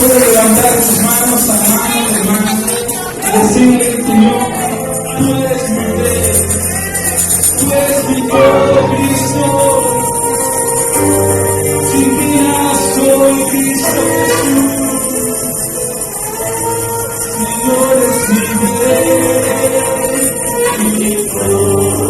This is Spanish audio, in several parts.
Puede levantar sus manos a mano, hermano, y decirle: Señor, tú eres mi rey, tú eres mi todo, Cristo. Sin ti nada soy, Cristo Jesús. Señor, es mi rey, mi todo.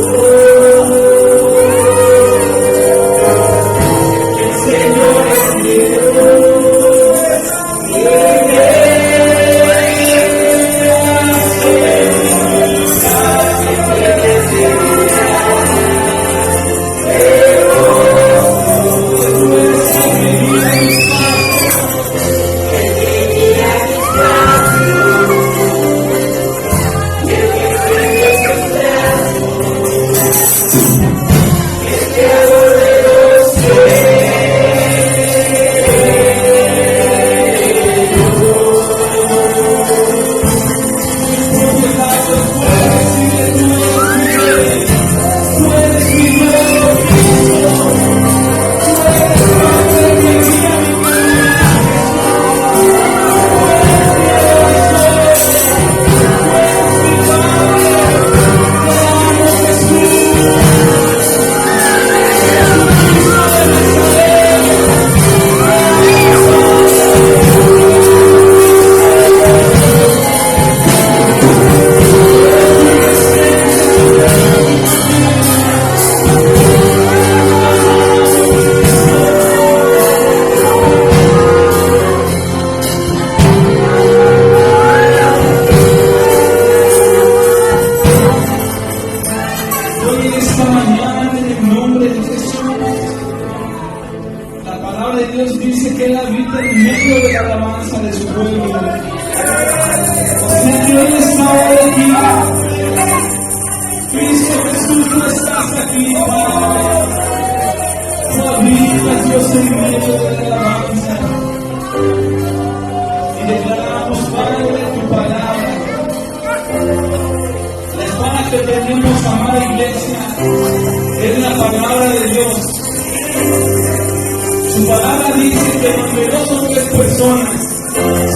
Su palabra dice que donde dos o tres personas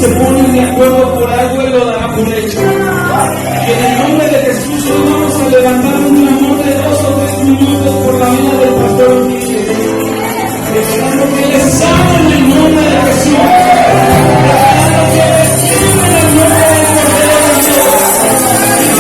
se ponen de acuerdo por algo, Él lo dará por hecho. Y en el nombre de Jesús hoy vamos a levantar un clamor de 2 o 3 minutos por la vida del pastor Miguel, declarando que Él es sano en el nombre de Jesús, declarando que Él es libre en el nombre del Cordero de Dios.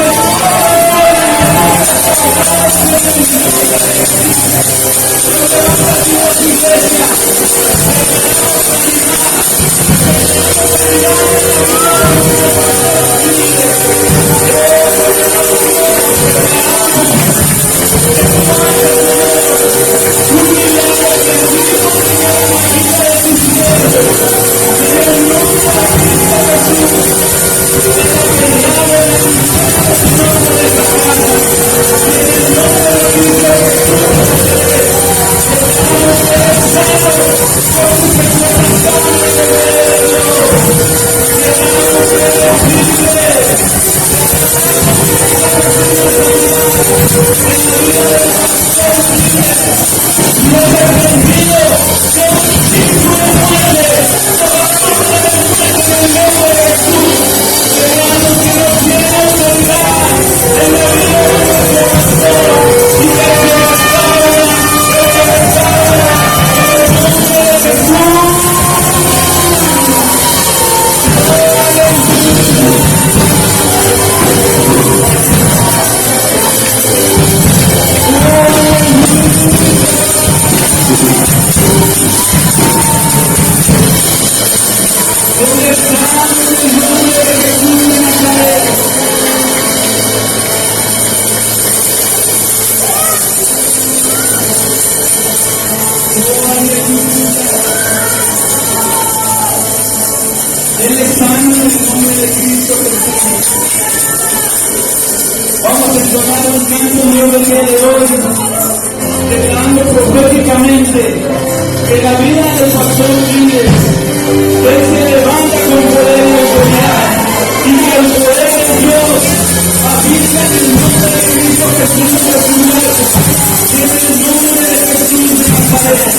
Él es sano en el nombre de Cristo Jesús. Vamos a entonar un canto nuevo el día de hoy, declarando proféticamente que la vida del pastor Miguel, Él se levanta con poder y autoridad, y que el poder de Dios habita en el nombre de Cristo Jesús de su muerte, y en el nombre de Jesús de Nazaret.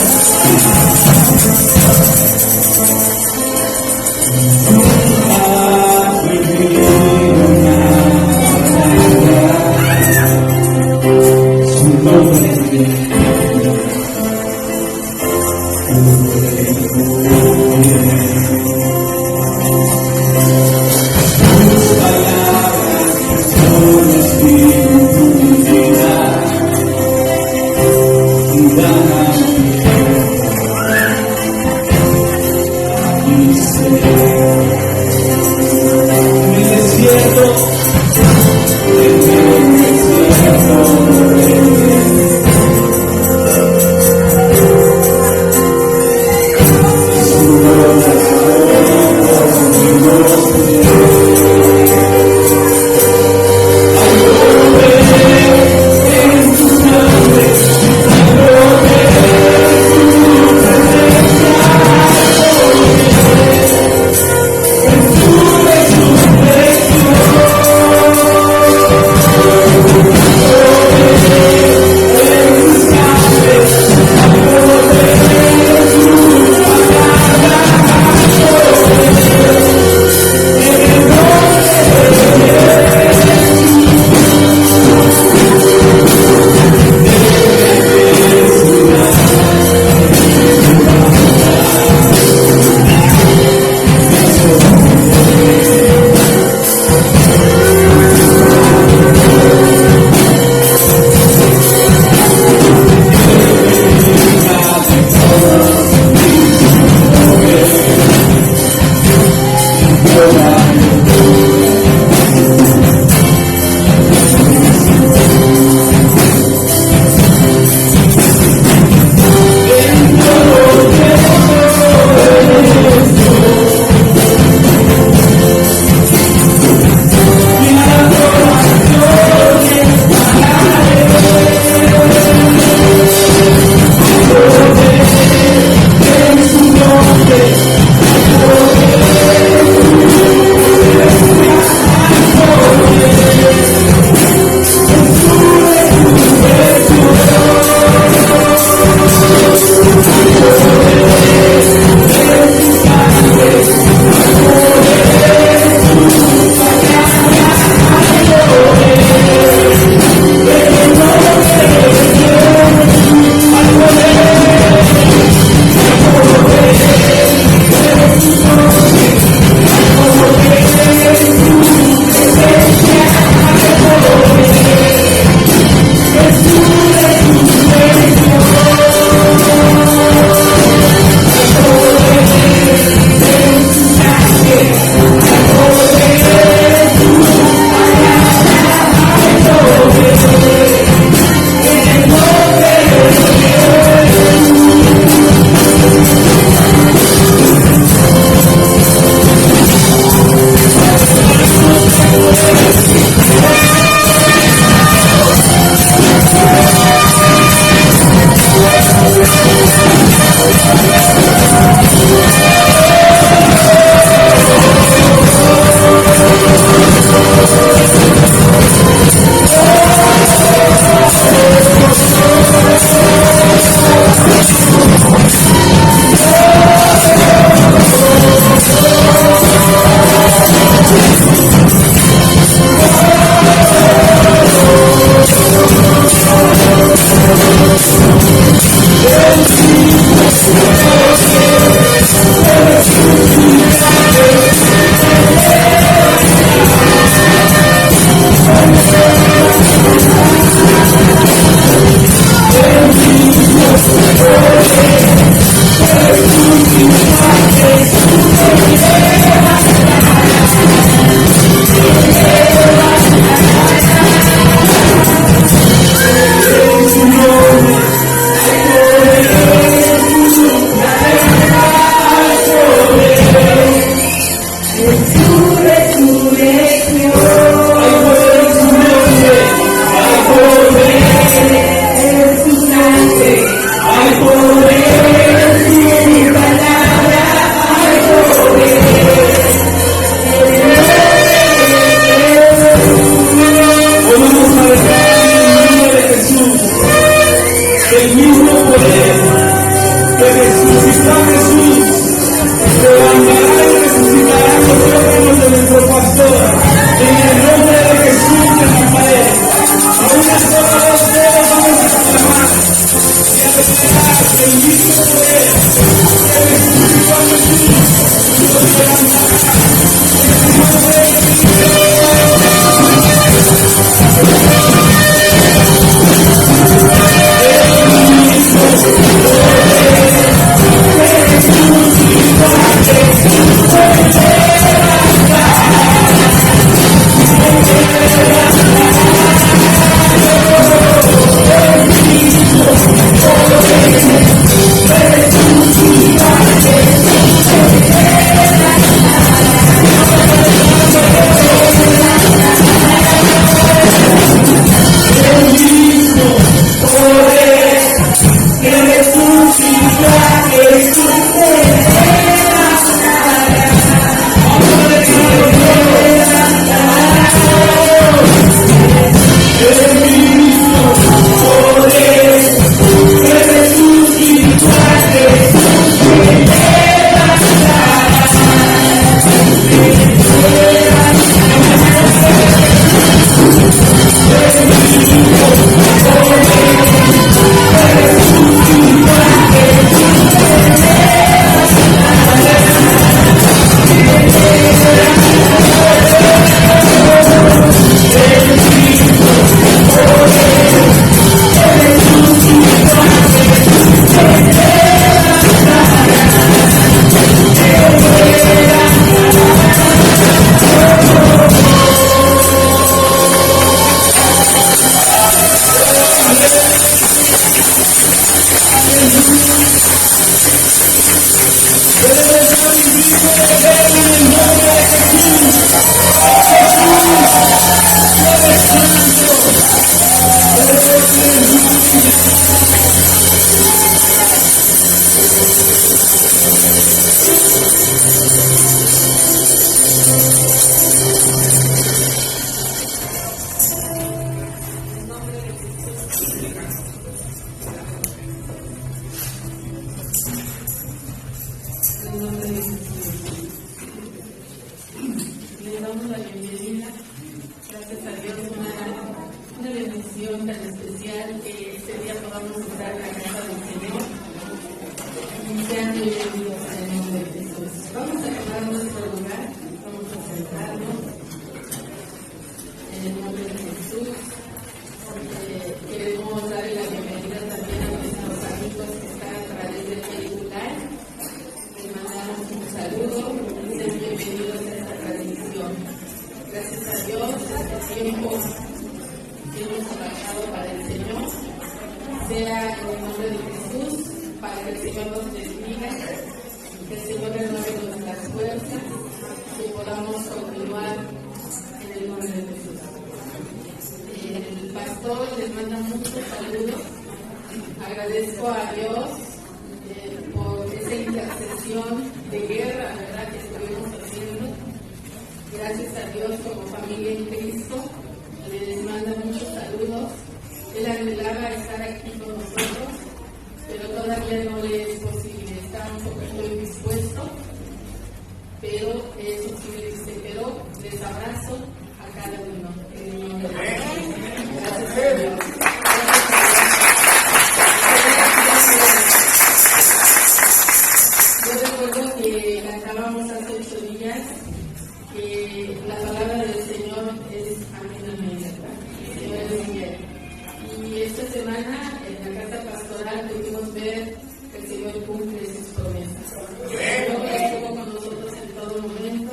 Le damos la bienvenida, gracias a Dios, una bendición tan especial que este día podamos estar en la casa del Señor. Y sean bienvenidos en el nombre de Jesús. Vamos a tomar nuestro lugar, vamos a sentarnos en el nombre de Jesús. Queremos darle la bienvenida también a nuestros amigos que están a través del Facebook Live. Les mandamos un saludo, sean bienvenidos a esta tradición. Gracias a Dios, este tiempo que hemos trabajado para el Señor, sea en el nombre de Jesús, para que el Señor nos bendiga, que el Señor renueve nuestras fuerzas, que podamos continuar en el nombre de Jesús. El pastor les manda muchos saludos. Agradezco a Dios por esa intercesión de guerra, ¿verdad?, que estuvimos haciendo. Gracias a Dios como familia en Cristo. Les manda muchos saludos. Él anhelaba estar aquí con nosotros, pero todavía no le es posible. Está un poquito indispuesto, pero eso sí le dice, pero les abrazo a cada uno. En el nombre de Dios. Gracias a Dios. Yo recuerdo que cantábamos hace 8 días que la palabra del Señor es amén, amén, ¿verdad? El Señor es fiel. Y esta semana en la casa pastoral pudimos ver que el Señor cumple sus promesas. El Señor estuvo con nosotros en todo momento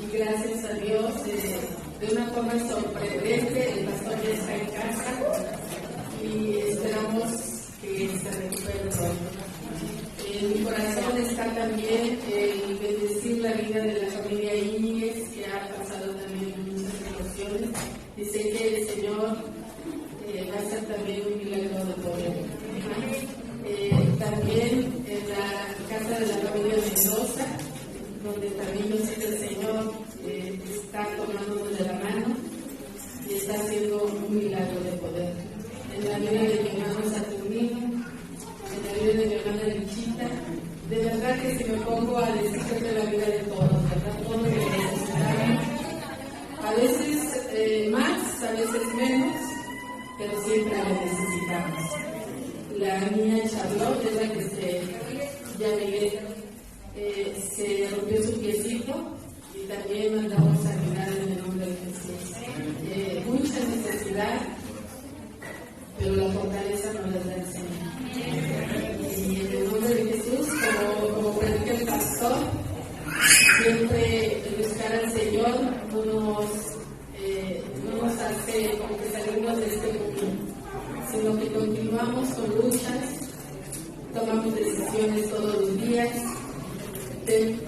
y gracias a Dios, de una forma sorprendente, el pastor ya está en casa y esperamos que se recupere pronto. En mi corazón está también el bendecir la vida de la familia Íñiguez, que ha pasado también muchas situaciones. Y sé que el Señor va a hacer también un milagro de poder. También en la casa de la familia Mendoza, donde también yo sé que el Señor está tomándonos de la mano y está haciendo un milagro de poder. En la vida de mi hermano Saturnino, en la vida de mi hermana Luchita, de verdad que si me pongo a decir de la vida de todos, ¿verdad? Todos lo necesitamos. A veces más, a veces menos, pero siempre lo necesitamos. La niña Charlotte es la que ya Miguel se rompió su piecito y también mandamos a cuidar en el nombre de Jesús. Mucha necesidad, pero la fortaleza nos la da el Señor. Y en el nombre de Jesús, como predica el pastor, siempre el buscar al Señor no nos hace como que salimos de este camino, sino que continuamos con luchas, tomamos decisiones todos los días,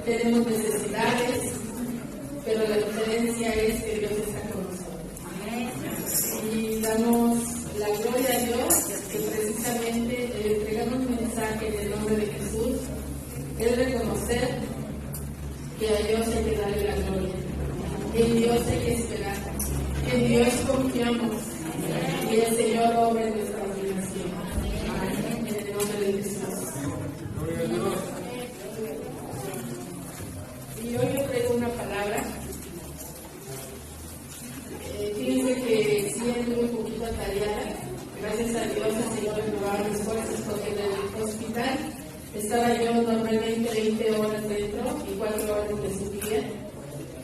tenemos necesidades, pero la diferencia es que Dios está con nosotros. Y damos la gloria a Dios, que precisamente le entregamos un mensaje en el nombre de Jesús, es reconocer que a Dios hay que darle la gloria, en Dios hay que esperar, en Dios confiamos y el Señor obra en nuestra obligación. En el nombre de Jesús. Y hoy yo traigo una palabra. Fíjense que sí estuve un poquito atareada. Gracias a Dios el Señor renovaba mis fuerzas porque en el hospital estaba yo normalmente 20 horas dentro y 4 horas de su día.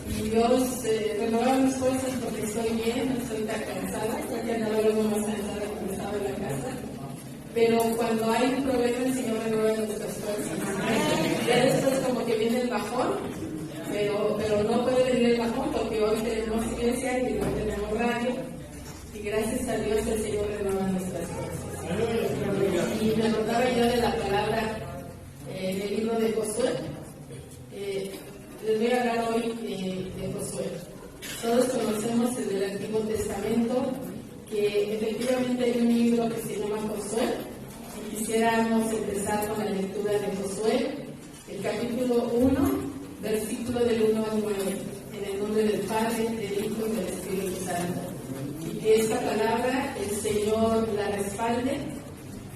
Y Dios renovaba mis fuerzas porque estoy bien, no estoy tan cansada, porque andaba luego más cansada cuando estaba en la casa. Pero cuando hay un problema, el Señor renueva nuestras fuerzas. Ya después como que viene el bajón, pero no puede venir el bajón porque hoy tenemos iglesia y no tenemos radio. Y gracias a Dios el Señor renueva nuestras fuerzas. Y me acordaba yo de la palabra en el libro de Josué. Les voy a hablar hoy de Josué. Todos conocemos en el Antiguo Testamento que efectivamente hay un libro que se llama Josué. Y quisiéramos empezar con la lectura de Josué, el capítulo 1, versículo del 1 al 9, en el nombre del Padre, del Hijo y del Espíritu Santo. Y que esta palabra el Señor la respalde,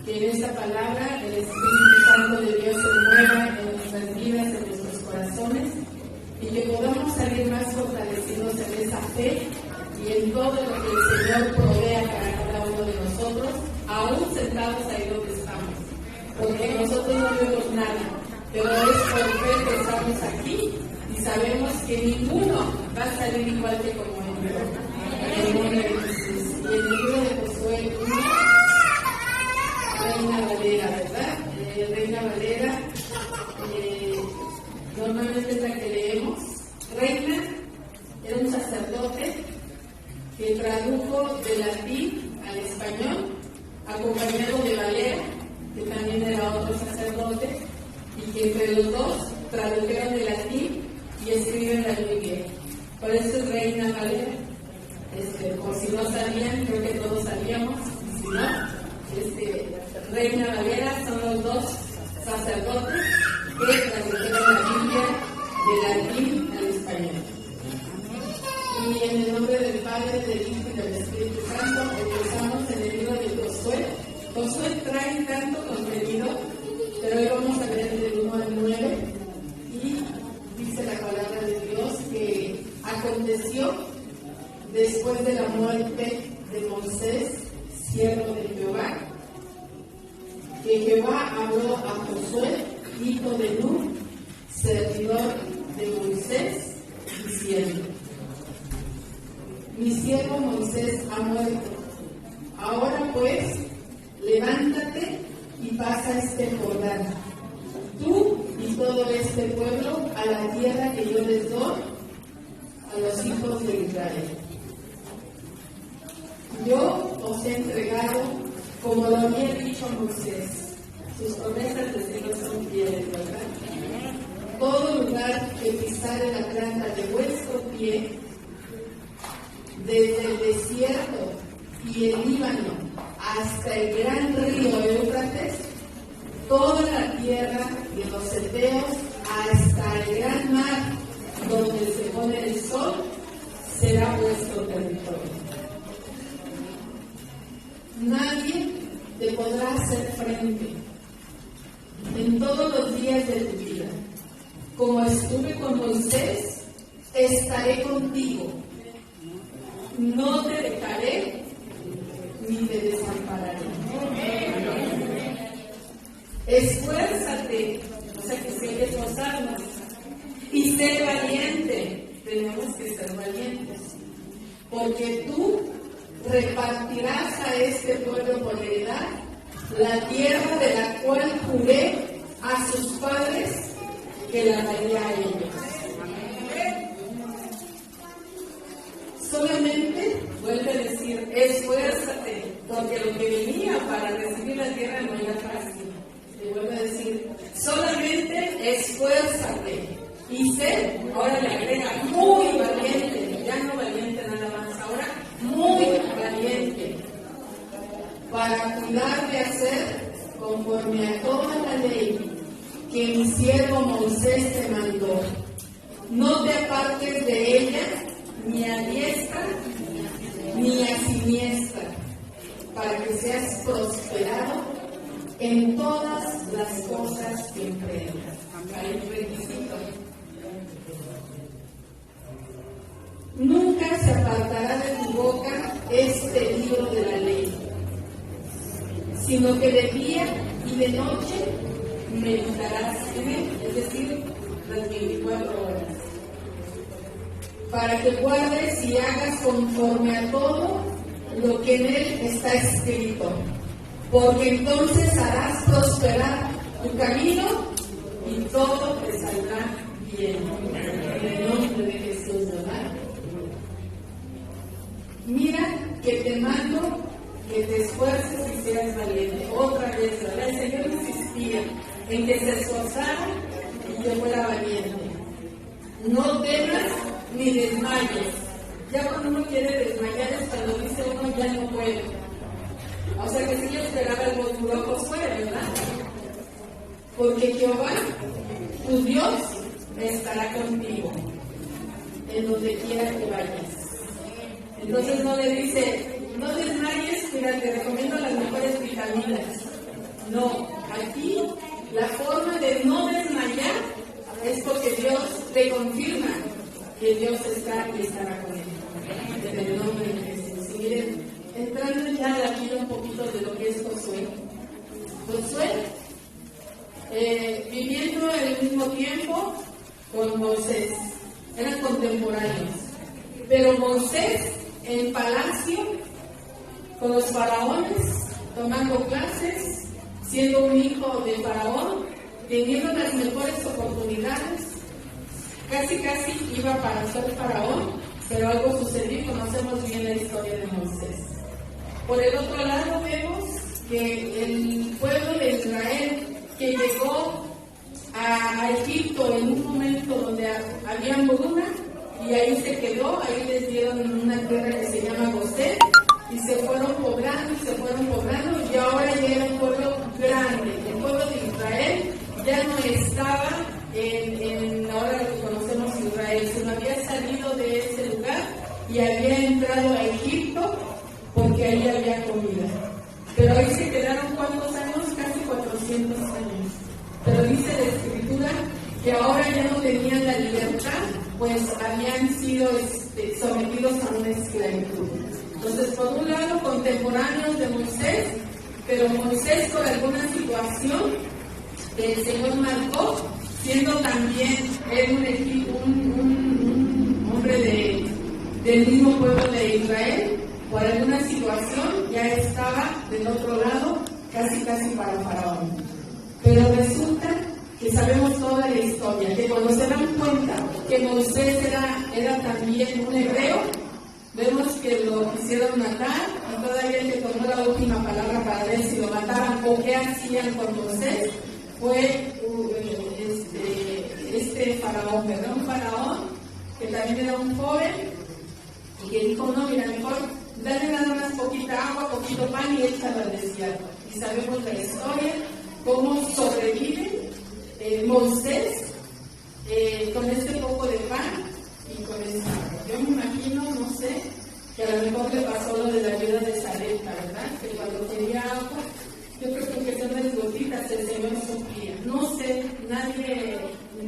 que en esta palabra el Espíritu Santo de Dios se mueva en nuestras vidas, en nuestros corazones, y que podamos salir más fortalecidos en esa fe y en todo lo que el Señor provea para cada uno de nosotros, aún sentados ahí donde estamos, porque nosotros no vemos nada, pero es por fe que estamos aquí y sabemos que ninguno va a salir igual que como entró. En el nombre de Jesús. Y en el libro de Josué 1, Reina Valera, ¿verdad? Reina Valera, normalmente es la que leemos. Reina era un sacerdote que tradujo del latín al español, acompañado de Valera, que también era otro sacerdote, y que entre los dos tradujeron del latín y escriben la Biblia. Por eso es Reina Valera. Por si no sabían, creo que todos sabíamos, si no, Reina Valera son los dos sacerdotes que tradujeron la Biblia del latín al español. Y en el nombre del Padre, del Hijo y del Espíritu Santo, empezamos en el libro de Josué. Josué trae tanto contenido, pero hoy vamos a ver del 1 al 9. Y dice la palabra de Dios que aconteció después de la muerte de Moisés, siervo de Jehová, que Jehová habló a Josué, hijo de Nun, servidor de Moisés, diciendo: Mi siervo Moisés ha muerto. Ahora pues, levántate y pasa este Jordán, tú y todo este pueblo, a la tierra que yo les doy a los hijos de Israel. Yo os he entregado, como lo había dicho Moisés. Sus promesas de Dios son fieles, ¿verdad? Todo lugar que pisare la planta de vuestro pie, desde el desierto y el Líbano hasta el gran río Éufrates, toda la tierra de los heteos hasta el gran mar donde se pone el sol, será vuestro territorio. Nadie te podrá hacer frente en todos los días de tu vida. Como estuve con Moisés, estaré contigo. No te dejaré ni te desampararé. Esfuérzate, o sea que sé que esforzarnos, y sé valiente. Tenemos que ser valientes, porque tú repartirás a este pueblo por heredad la tierra de la cual juré a sus padres que la daría a ellos. Solamente, vuelve a decir, esfuérzate, porque lo que venía para recibir la tierra no era fácil. Te vuelve a decir, solamente esfuérzate y sé, ahora le agrega, muy valiente, ya no valiente nada más, ahora muy valiente, para cuidar de hacer conforme a toda la ley que mi siervo Moisés te mandó. No te apartes de ella, ni a diestra ni a siniestra, para que seas prosperado en todas las cosas que emprendas. Hay un requisito. Nunca se apartará de tu boca este libro de la ley, sino que de día y de noche meditarás en él, es decir, las 24 horas, para que guardes y hagas conforme a todo lo que en él está escrito, porque entonces harás prosperar tu camino y todo te saldrá bien. En el nombre de Jesús, ¿verdad? Mira que te mando que te esfuerces y seas valiente. Otra vez, ¿verdad? El Señor insistía en que se esforzara y que fuera valiente. No temas ni desmayes. Ya cuando uno quiere desmayar es cuando dice uno ya no puede. O sea que si yo esperaba algo duro a Josué, ¿verdad? Porque Jehová, tu Dios, estará contigo en donde quiera que vayas. Entonces no le dice, no desmayes, mira, te recomiendo las mejores vitaminas. No, aquí la forma de no desmayar es porque Dios te confirma que Dios está y estará con él. En el nombre de Jesús. Y miren, entrando ya aquí un poquito de lo que es Josué. Josué, viviendo al mismo tiempo con Moisés, eran contemporáneos. Pero Moisés en palacio, con los faraones, tomando clases, siendo un hijo de faraón, teniendo las mejores oportunidades, casi iba para ser faraón, pero algo sucedió y conocemos bien la historia de Moisés. Por el otro lado vemos que el pueblo de Israel que llegó a Egipto en un momento donde había hambruna y ahí se quedó, ahí les dieron una tierra que se llama Gosén y se fueron poblando y ahora ya era un pueblo grande. El pueblo de Israel ya no estaba en ahora lo que conocemos Israel, sino había salido de ese lugar y había entrado a Egipto porque ahí había comida. Pero ahí se quedaron ¿cuántos años? Casi 400 años. Pero dice la Escritura que ahora ya no tenían la libertad, pues habían sido sometidos a una esclavitud. Entonces, por un lado, contemporáneos de Moisés, pero Moisés por alguna situación que el Señor marcó, siendo también él un hombre del mismo pueblo de Israel, por alguna situación ya estaba del otro lado, casi para Faraón. Pero resulta que sabemos toda la historia, que cuando se dan cuenta que Moisés era también un hebreo, vemos que lo quisieron matar y todavía el que tomó la última palabra para ver si lo mataban o qué hacían con Moisés fue este faraón, ¿verdad? Un faraón que también era un joven y que dijo, no, mira, mejor dale nada más poquita agua, poquito pan y échalo al desierto. Y sabemos la historia, cómo sobrevive Moisés con este poco de pan y con esta agua. Yo me imagino, no sé, que a lo mejor le pasó lo de la viuda de Sarepta, ¿verdad? Que cuando quería agua, yo creo que son las gotitas el Señor suplía. No sé, nadie,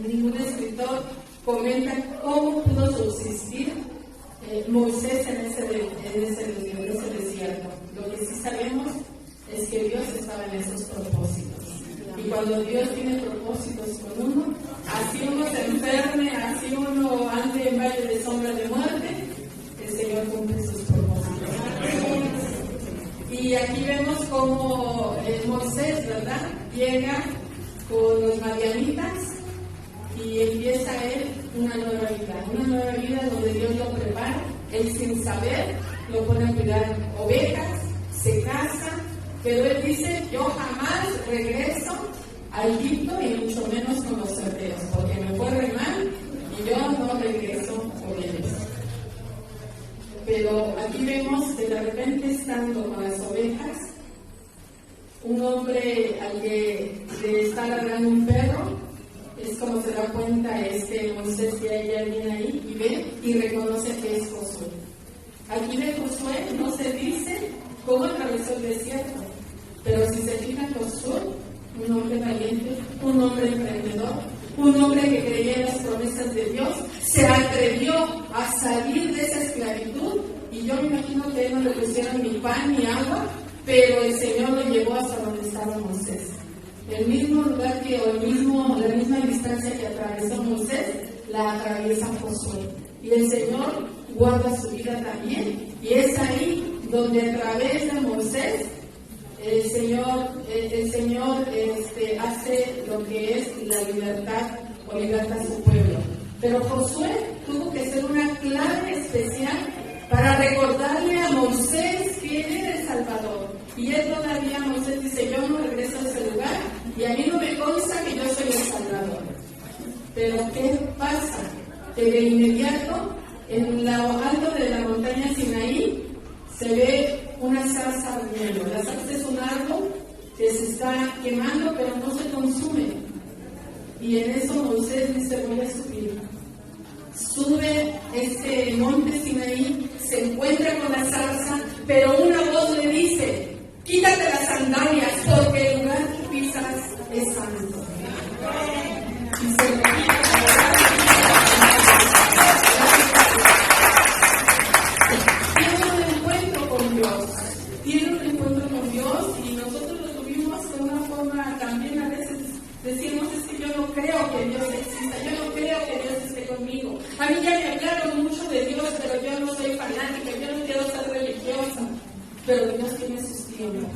ningún escritor comenta cómo pudo subsistir Moisés en ese desierto. Lo que sí sabemos es que Dios estaba en esos propósitos. Y cuando Dios tiene propósitos con uno, así uno se enferme, así uno ande en valle de sombra de muerte, el Señor cumple sus propósitos. Y aquí vemos cómo Moisés, ¿verdad?, llega con los madianitas y empieza él una nueva vida donde Dios lo prepara, él sin saber lo pone a cuidar ovejas, se casa, pero él dice, yo jamás regreso a Egipto y mucho menos con los hebreos, porque me fue re mal y yo no regreso con ellos. Pero aquí vemos que de repente estando con las ovejas, un hombre al que le está ladrando un perro, es como se da cuenta Moisés que hay alguien ahí y ve y reconoce que es Josué. Aquí de Josué no se dice cómo atravesó el desierto, pero si se fija Josué, un hombre valiente, un hombre emprendedor, un hombre que creía en las promesas de Dios, se atrevió a salir de esa esclavitud y yo me imagino que no le pusieron ni pan ni agua, pero el Señor lo llevó hasta donde estaba Moisés. El mismo lugar la misma distancia que atravesó Moisés, la atraviesa Josué. Y el Señor guarda su vida también. Y es ahí donde a través de Moisés el Señor hace lo que es la libertad o libertad a su pueblo. Pero Josué tuvo que ser una clave especial para recordarle a Moisés que él era el Salvador. Y él todavía, Moisés dice, yo no regreso a ese lugar y a mí no me consta que yo soy el Salvador. Pero ¿qué pasa? Que de inmediato, en lo alto de la montaña Sinaí, se ve una zarza ardiendo. La zarza es un árbol que se está quemando, pero no se consume. Y en eso Moisés dice, voy a subir. Sube este monte Sinaí, se encuentra con la zarza, pero una voz le dice, quítate las sandalias, porque el lugar que pisas es santo. Y se le quita tiene un encuentro con Dios y nosotros lo tuvimos de una forma también a veces decimos es que yo no creo que Dios exista, yo no creo que Dios esté conmigo. A mí ya me hablaron mucho de Dios, pero yo no soy fanática, yo no quiero ser religiosa. Pero Dios tiene sus tiempos.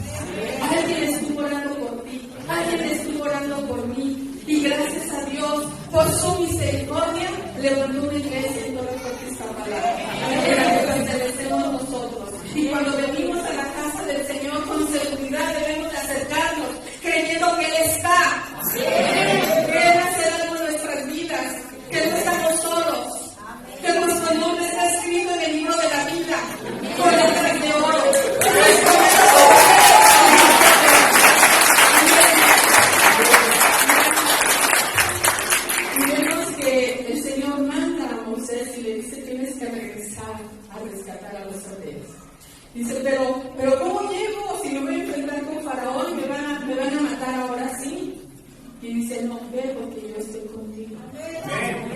Alguien estuvo orando por ti, alguien estuvo orando por mí. Y gracias a Dios, por su misericordia, levantó una iglesia en toda esta palabra. A la que pertenecemos nosotros. Y cuando venimos a la casa del Señor con seguridad, debemos de acercarnos, creyendo que Él está. Que Él hace algo en nuestras vidas, que no estamos solos, que nuestro nombre está escrito en el libro de la vida, con letras de oro. Y vemos que el Señor manda a Moisés y le dice, tienes que regresar a rescatar a los hebreos. Dice, pero ¿cómo llego si me voy a enfrentar con Faraón y me van a matar ahora sí? Y dice, no, ve porque yo estoy contigo.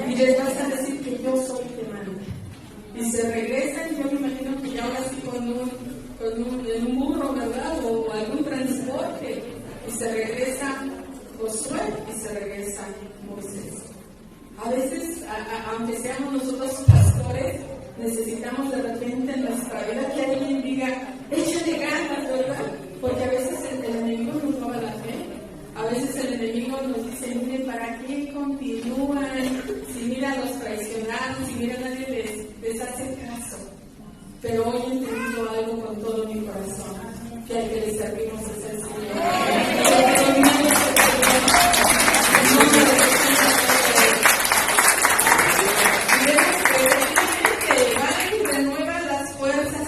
Y les vas a decir que yo soy el que manda. Y se regresan, yo me imagino que ya ahora sí en un burro, ¿verdad? O algún transporte. Y se regresa Josué y se regresa Moisés. A veces, aunque seamos nosotros pastores, necesitamos de repente en nuestra vida que alguien diga, échale ganas, ¿verdad? Porque a veces el enemigo nos roba la fe. A veces el enemigo nos dice, mire, ¿para qué continúan? Si mira, los traicionaron, si mira, nadie les hace caso. Pero hoy he entendido algo con todo mi corazón, que al que le servimos es el Señor.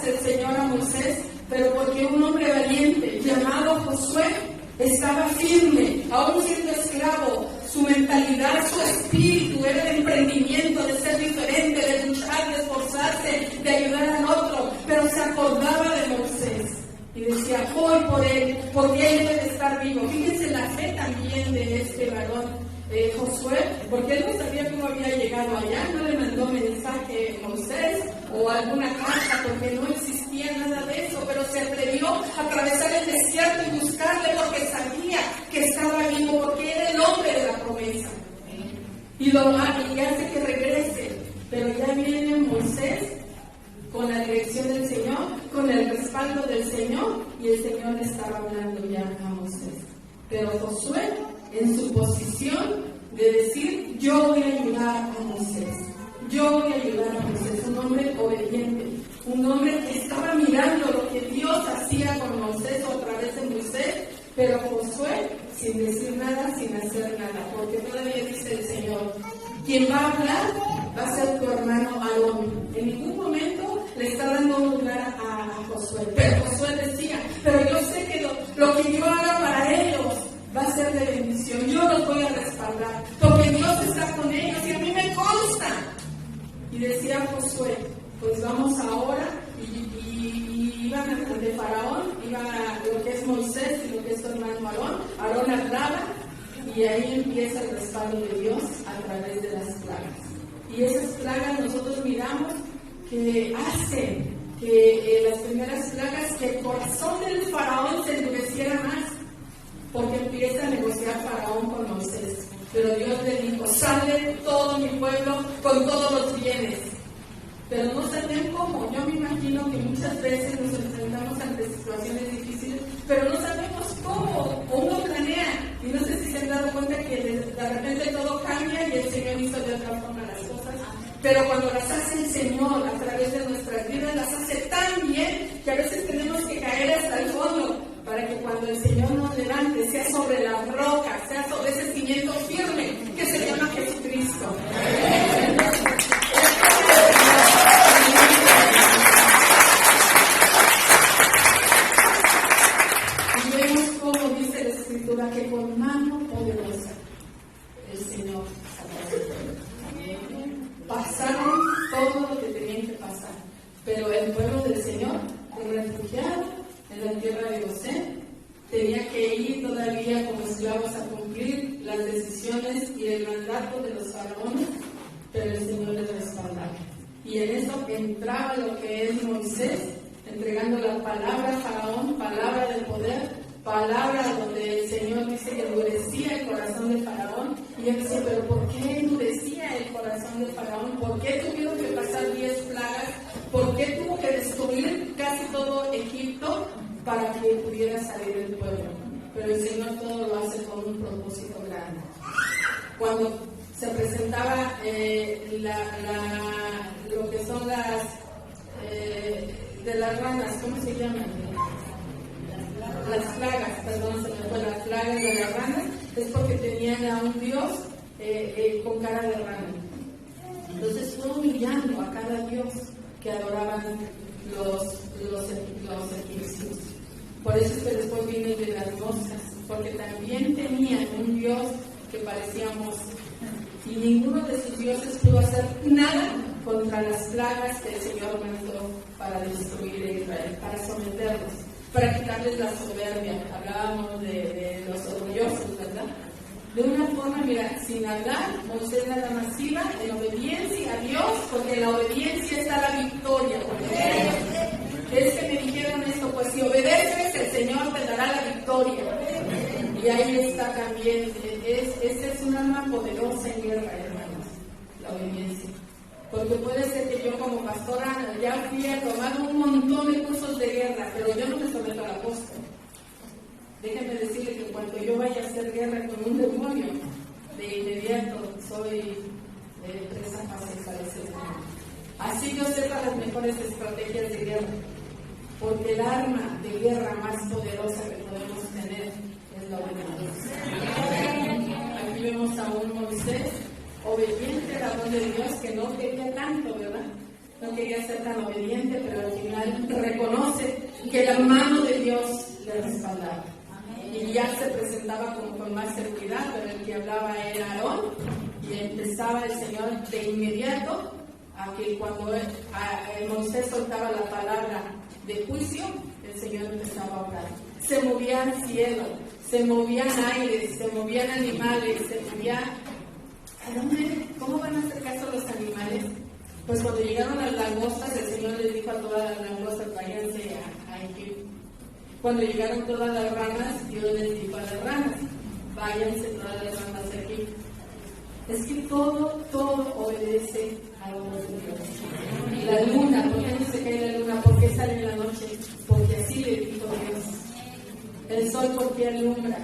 El Señor a Moisés, pero porque un hombre valiente llamado Josué estaba firme, aún siendo esclavo. Su mentalidad, su espíritu era de emprendimiento, de ser diferente, de luchar, de esforzarse, de ayudar al otro, pero se acordaba de Moisés y decía, voy por él, porque él debe estar vivo. Fíjense la fe también de este varón Josué, porque él no sabía cómo había llegado allá, no le mandó mensaje a Moisés o alguna carta, porque no existía nada de eso, pero se atrevió a atravesar el desierto y buscarle porque sabía que estaba vivo, porque era el hombre de la promesa. Y hace que regrese, pero ya viene Moisés con la dirección del Señor, con el respaldo del Señor, y el Señor estaba hablando ya a Moisés. Pero Josué, en su posición de decir, yo voy a ayudar a Moisés, yo voy a ayudar a Moisés, un hombre obediente, un hombre que estaba mirando lo que Dios hacía con Moisés o a través de Moisés, pero Josué sin decir nada, sin hacer nada, porque todavía dice el Señor, quien va a hablar va a ser tu hermano Aarón. En ningún momento le está dando un lugar a Josué, pero Josué decía, pero yo sé que lo que yo haga para ellos va a ser de bendición, yo los voy a respaldar, porque Dios está con ellos y a mí me consta. Y decía Josué, pues vamos ahora, y iban ante Faraón, iba lo que es Moisés y lo que es su hermano Aarón. Aarón hablaba y ahí empieza el respaldo de Dios a través de las plagas. Y esas plagas nosotros miramos que hacen que las primeras plagas, que el corazón del Faraón se endureciera más, porque empieza a negociar Faraón con Moisés. Pero Dios le dijo, sale todo mi pueblo con todos los bienes. Pero no sabían cómo. Yo me imagino que muchas veces nos enfrentamos ante situaciones difíciles, pero no sabemos cómo. O uno planea. Y no sé si se han dado cuenta que de repente todo cambia y el Señor hizo de otra forma las cosas. Pero cuando las hace el Señor a través de nuestras vidas, las hace tan bien que a veces tenemos que caer hasta el fondo sobre la roca, sea sobre ese cimiento firme que se llama Jesucristo. Y vemos como dice la Escritura que con mano poderosa el Señor pasaron todo lo que tenían que pasar, pero el pueblo del Señor, refugiado en la tierra de Gosén, tenía que ir todavía como esclavos a cumplir las decisiones y el mandato de los faraones, pero el Señor les respaldaba. Y en eso entraba lo que es Moisés, entregando la palabra a Faraón, palabra de poder, palabra donde el Señor dice que endurecía el corazón de Faraón. Y él decía, pero ¿por qué endurecía el corazón de Faraón? ¿Por qué tuvieron que pasar 10 plagas? ¿Por qué tuvo que destruir casi todo Egipto para que pudiera salir el pueblo? Pero el Señor todo lo hace con un propósito grande. Cuando se presentaba lo que son las de las ranas, ¿cómo se llaman? Las plagas, perdón, se me fue, las plagas de las ranas, es porque tenían a un Dios con cara de rana. Entonces fue humillando a cada Dios que adoraban los egipcios. Por eso es que después viene de las moscas, porque también tenían un Dios que parecía mosca. Y ninguno de sus dioses pudo hacer nada contra las plagas que el Señor mandó para destruir a Israel, para someterlos, para quitarles la soberbia. Hablábamos de los orgullosos, ¿verdad? De una forma, mira, sin hablar, Moisés nada más iba en obediencia a Dios, porque en la obediencia está la victoria. Es que me dijeron esto, pues si obedeces, el Señor te dará la victoria. Y ahí está también, esa es un arma poderosa en guerra, hermanos, la obediencia. Porque puede ser que yo como pastora ya fui a tomar un montón de cursos de guerra, pero yo no me someto al apóstol. Déjenme decirle que cuando yo vaya a hacer guerra con un demonio, de inmediato soy presa fácil para ese demonio. Así yo sepa las mejores estrategias de guerra, porque el arma de guerra más poderosa que podemos tener es la obediencia. Aquí vemos a un Moisés obediente a la voz de Dios, que no quería tanto, ¿verdad? No quería ser tan obediente, pero al final reconoce que la mano de Dios le respaldaba. Y ya se presentaba como con más seguridad, pero el que hablaba era Aarón, y empezaba el Señor de inmediato a que cuando Moisés soltaba la palabra de juicio, el Señor empezaba a hablar. Se movían cielos, se movían aires, se movían animales, se movían... ¿A dónde? ¿Cómo van a hacer caso los animales? Pues cuando llegaron las langostas, el Señor les dijo a todas las langostas, váyanse a Egipto. Cuando llegaron todas las ranas, Dios les dijo a las ranas, váyanse todas las ranas a Egipto. Es que todo obedece a la voz de Dios. La luna, ¿por qué no se cae la luna? ¿Por qué sale en la noche? Porque así le dijo Dios. El sol, ¿por qué alumbra?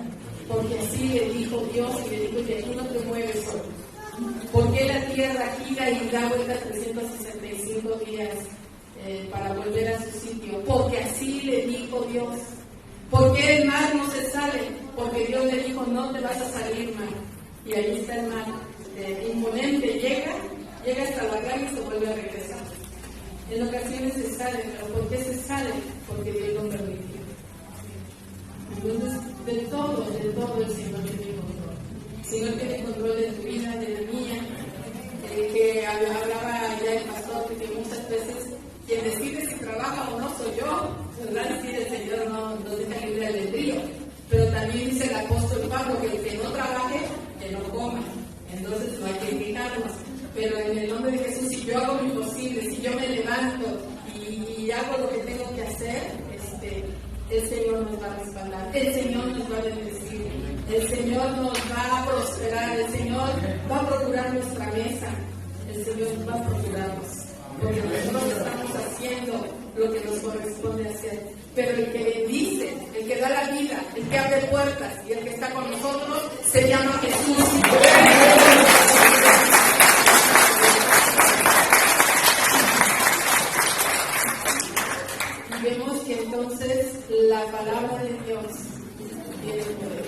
Porque así le dijo Dios y le dijo, de aquí no te mueves sol. ¿Por qué la tierra gira y da vuelta 365 días para volver a su sitio? Porque así le dijo Dios. ¿Por qué el mar no se sale? Porque Dios le dijo, no te vas a salir, mar. Y ahí está el mar, imponente, llega hasta la gran y se vuelve a regresar. En ocasiones se sale, pero ¿por qué se sale? Porque Dios lo permitió. Entonces, de todo el Señor tiene control. El Señor tiene control de tu vida, de la mía, que hablaba ya el pastor, que muchas veces quien decide si trabaja o no soy yo, ¿verdad? Sí, el Señor no deja libre albedrío. Pero también dice el apóstol Pablo que el que no trabaje, que no coma. Entonces no hay que quejarnos. Pero en el nombre de Jesús, si yo hago lo imposible, si yo me levanto y hago lo que tengo que hacer, el Señor nos va a respaldar, el Señor nos va a bendecir, el Señor nos va a prosperar, el Señor va a procurar nuestra mesa, el Señor va a procurarnos, porque nosotros estamos haciendo lo que nos corresponde hacer. Pero el que bendice, el que da la vida, el que abre puertas y el que está con nosotros se llama Jesús. Y vemos que entonces la palabra de Dios tiene poder.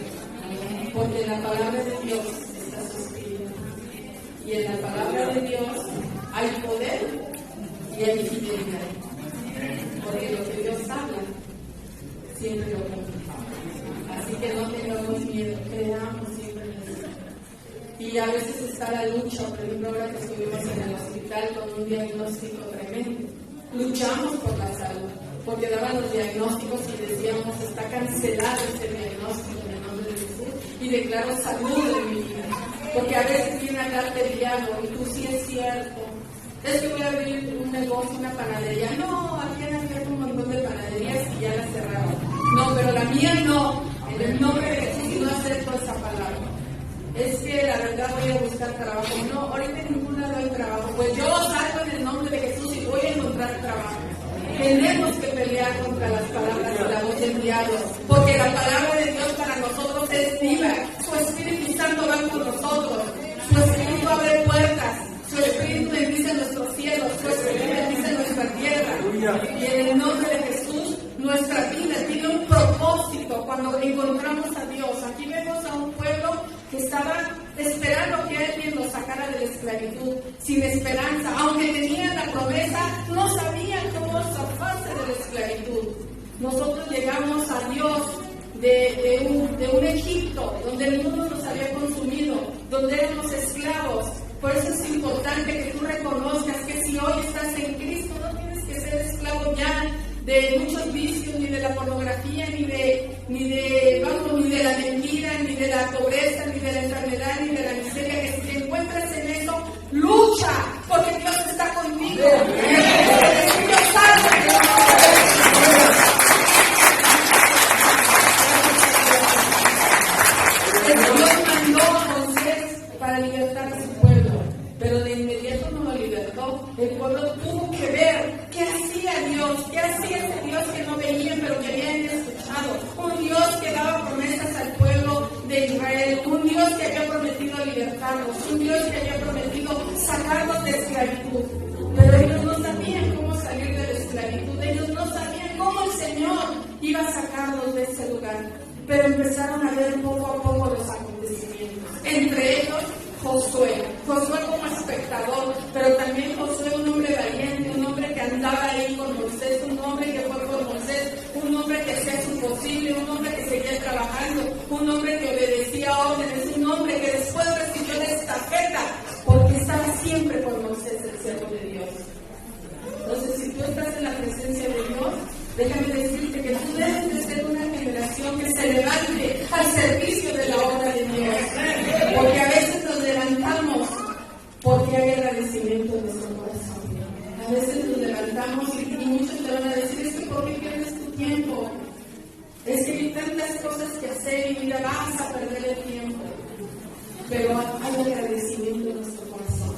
porque en la palabra de Dios está su espíritu. Y en la palabra de Dios hay poder y hay fidelidad. Porque lo que Dios habla, siempre lo cumple. Así que no tengamos miedo, creamos siempre en el Señor. Y a veces está la lucha, por ejemplo, ahora que estuvimos en el hospital con un diagnóstico tremendo. Luchamos por la salud, porque daban los diagnósticos y decíamos, está cancelado este diagnóstico en el nombre de Jesús, y declaro salud en mi vida. Porque a veces viene a hablarte el diablo, y tú sí es cierto. Es que voy a abrir un negocio, una panadería. No, aquí han abierto un montón de panaderías y ya las cerraron. No, pero la mía no. En el nombre de Jesús no acepto esa palabra. Es que la verdad voy a buscar trabajo. No, ahorita en ningún lado hay trabajo. Pues yo salgo en el nombre de Jesús y voy a encontrar trabajo. Tenemos que pelear contra las palabras de la voz del diablo, porque la palabra de Dios para nosotros es viva. Su Espíritu Santo va con nosotros. Su Espíritu abre puertas. Su Espíritu bendice nuestros cielos. Su Espíritu bendice nuestra tierra. Y en el nombre de Jesús, nuestra vida tiene un propósito cuando encontramos a Dios. Aquí vemos a un pueblo que estaba esperando que alguien los sacara de la esclavitud, sin esperanza. Aunque tenían la promesa, no sabían cómo zafarse de la esclavitud. Nosotros llegamos a Dios de un Egipto, donde el mundo nos había consumido, donde éramos esclavos. Por eso es importante que tú reconozcas que si hoy estás en Cristo, no tienes que ser esclavo ya de muchos vicios, ni de la pornografía, ni de la mentira, ni de la pobreza, ni de la enfermedad, ni de la miseria. Que si te encuentras en eso, lucha, porque Dios está contigo. Dios mandó a Moisés para libertar a su pueblo, pero de inmediato no lo libertó. El pueblo tuvo que ver qué hacía Dios, qué hacía ese Dios que no veían pero que habían escuchado. Un Dios que daba promesas al pueblo de Israel, un Dios que había prometido libertarlos, un Dios que había prometido sacarlos de esclavitud. Pero ellos no sabían cómo salir de la esclavitud, ellos no sabían cómo el Señor iba a sacarlos de ese lugar. Pero empezaron a ver poco a poco los acontecimientos. Entre ellos, Josué como espectador, pero también Josué, un hombre valiente, un hombre que andaba ahí con Moisés, un hombre que fue con Moisés, un hombre que hacía su posible, un hombre que seguía trabajando, un hombre que obedecía órdenes, un hombre que después recibió la estafeta, porque estaba siempre con Moisés, el siervo de Dios. Entonces, si tú estás en la presencia de Dios, déjame decirte que tú debes de ser una generación que se levante al servicio de la obra de Dios. Porque a veces nos levantamos porque hay agradecimiento en nuestro corazón. A veces nos levantamos y muchos te van a decir, es que ¿por qué pierdes tu tiempo? Es que hay tantas cosas que hacer y mira, vas a perder el tiempo. Pero hay agradecimiento en nuestro corazón.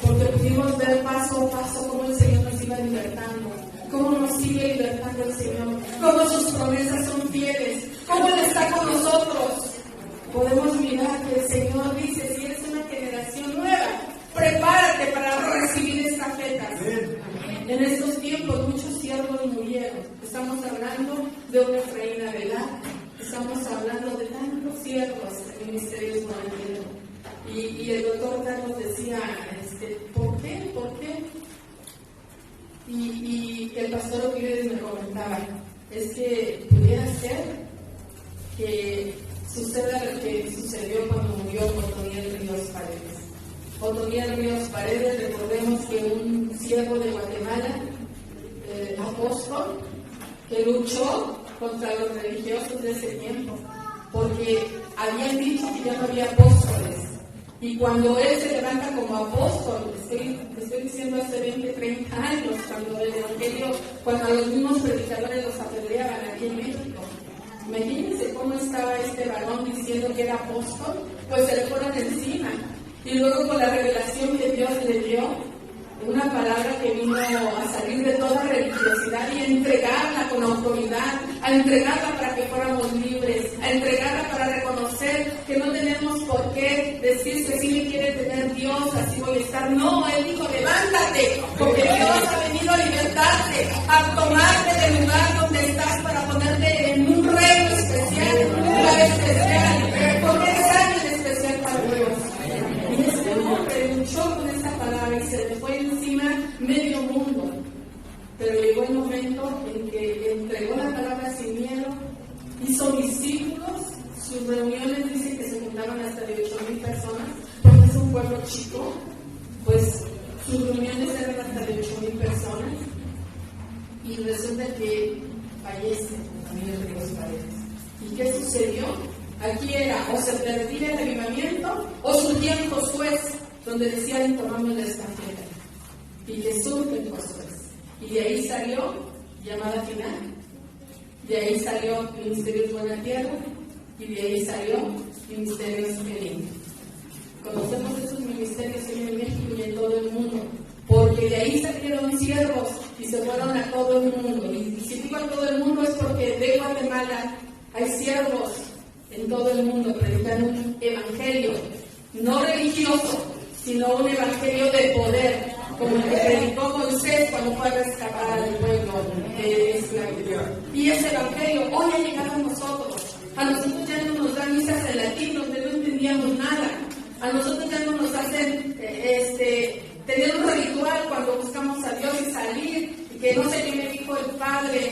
Porque pudimos ver paso a paso cómo el Señor nos iba libertando. Cómo nos sigue libertando el Señor, cómo sus promesas son fieles, cómo Él está con nosotros. Podemos mirar que el Señor dice, si eres una generación nueva, prepárate para recibir estafetas. En estos tiempos muchos siervos murieron. Estamos hablando de una Efraín Avelar, estamos hablando de tantos siervos en ministerios malignos. Y el doctor Carlos decía, ¿por qué? Y el pastor Oquiles me comentaba, es que pudiera ser que suceda lo que sucedió cuando murió Otoniel Ríos Paredes. Otoniel Ríos Paredes, recordemos que un siervo de Guatemala, apóstol, que luchó contra los religiosos de ese tiempo, porque habían dicho que ya no había apóstoles. Y cuando él se levanta como apóstol, estoy diciendo hace 20, 30 años, cuando el evangelio, cuando a los mismos predicadores los apedreaban aquí en México. Imagínense cómo estaba este varón diciendo que era apóstol, pues se le fueron encima. Y luego con la revelación que Dios le dio, una palabra que vino a salir de toda religiosidad y a entregarla con autoridad, a entregarla para que fuéramos libres, a entregarla para reconocer que no tenemos por qué decir que si me quiere tener Dios, así voy a estar. No, Él dijo, levántate, porque Dios ha venido a libertarte, a tomarte del lugar donde estás para ponerte en un reino especial, en un lugar especial, con hizo discípulos, sus reuniones dicen que se juntaban hasta de 8,000 personas, porque es un pueblo chico, pues sus reuniones eran hasta de 8,000 personas, y resulta que fallece también el Ríos Paredes. ¿Y qué sucedió? Aquí era, o se perdía el avivamiento, o surgía en Josué, donde decían, tomamos la estafeta. Y que surge en Josué. Y de ahí salió llamada final, de ahí salió Ministerios Buena Tierra, y de ahí salió Ministerios Elim. Conocemos esos ministerios en México y en todo el mundo, porque de ahí salieron siervos y se fueron a todo el mundo. Y si digo a todo el mundo es porque de Guatemala hay siervos en todo el mundo predicando un evangelio, no religioso, sino un evangelio de poder, como el que predicó Moisés cuando fue a rescatar al pueblo de esclavitud. Y ese evangelio hoy ha llegado a nosotros. A nosotros ya no nos dan misas en latín donde no entendíamos nada. A nosotros ya no nos hacen tener un ritual cuando buscamos a Dios y salir, que no sé qué me dijo el Padre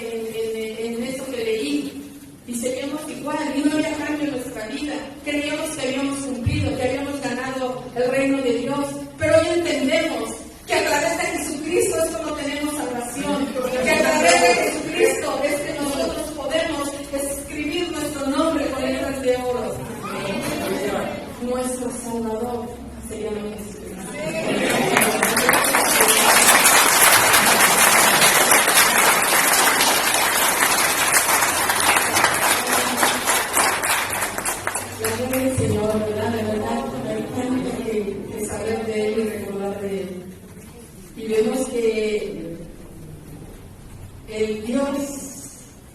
en eso que leí. Y seguíamos igual, y no había cambio en nuestra vida. Creíamos que habíamos cumplido, que habíamos ganado el reino de Dios, pero hoy entendemos que a través de Jesucristo es como tenemos salvación, que a través de Jesucristo es que nosotros podemos escribir nuestro nombre con letras de oro. Nuestro Salvador se llama Jesucristo. Señor, ¿verdad? De verdad, hay tanto que saber de Él y recordar de Él. Y vemos que el Dios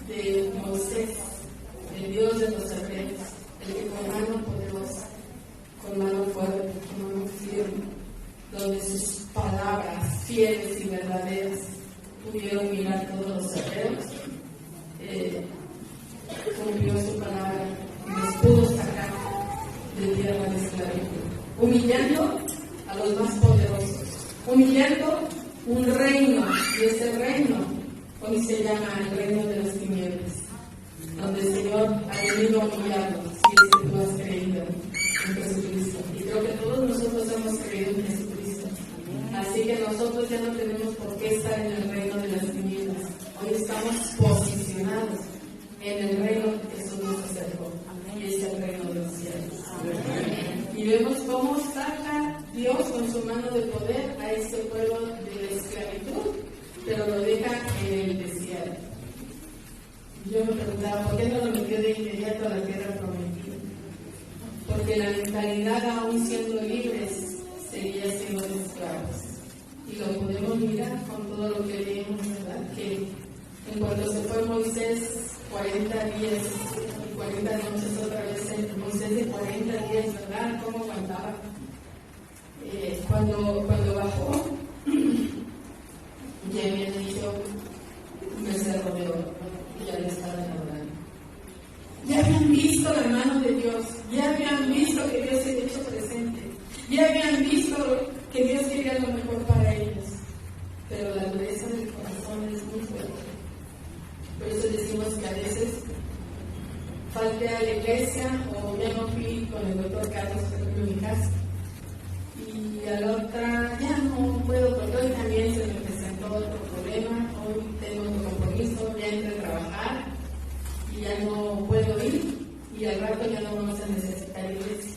de Moisés, el Dios de los hebreos, el que con mano poderosa, con mano fuerte, con mano firme, donde sus palabras fieles y verdaderas pudieron mirar todos los hebreos, cumplió su palabra y les pudo sacar de tierra de esclavitud, humillando a los más poderosos, humillando un reino, y ese reino hoy se llama el reino de las tinieblas, donde el Señor ha venido a humillarnos, si es que tú has creído en Jesucristo. Y creo que todos nosotros hemos creído en Jesucristo. Así que nosotros ya no tenemos por qué estar en el reino de las tinieblas. Hoy estamos posicionados en el reino que Jesús nos acercó, y es el reino de los cielos. Y vemos cómo saca Dios con su mano de poder a este pueblo de la esclavitud, pero lo deja en el desierto. Yo me preguntaba, ¿por qué no lo metió de inmediato a la tierra prometida? Porque la mentalidad, aún siendo libres, seguía siendo de esclavos. Y lo podemos mirar con todo lo que leemos, ¿verdad? Que en cuanto se fue Moisés, 40 días y 40 noches otra vez, Moisés de 40 días, ¿verdad? ¿Cómo aguantaba? Cuando bajó, ya habían dicho un becerro de oro, y ya le estaban adorando. Ya habían visto la mano de Dios, ya habían visto que Dios se había hecho presente, ya habían visto que Dios quería lo mejor para ellos, pero la dureza del corazón es muy fuerte. Por eso decimos que a veces falté a la iglesia o ya no fui con el doctor Carlos, por ejemplo, en mi casa, y a la otra ya no puedo, porque hoy también se me presentó otro problema, hoy tengo un compromiso, ya entré a trabajar y ya no puedo ir, y al rato ya no vamos a necesitar iglesia,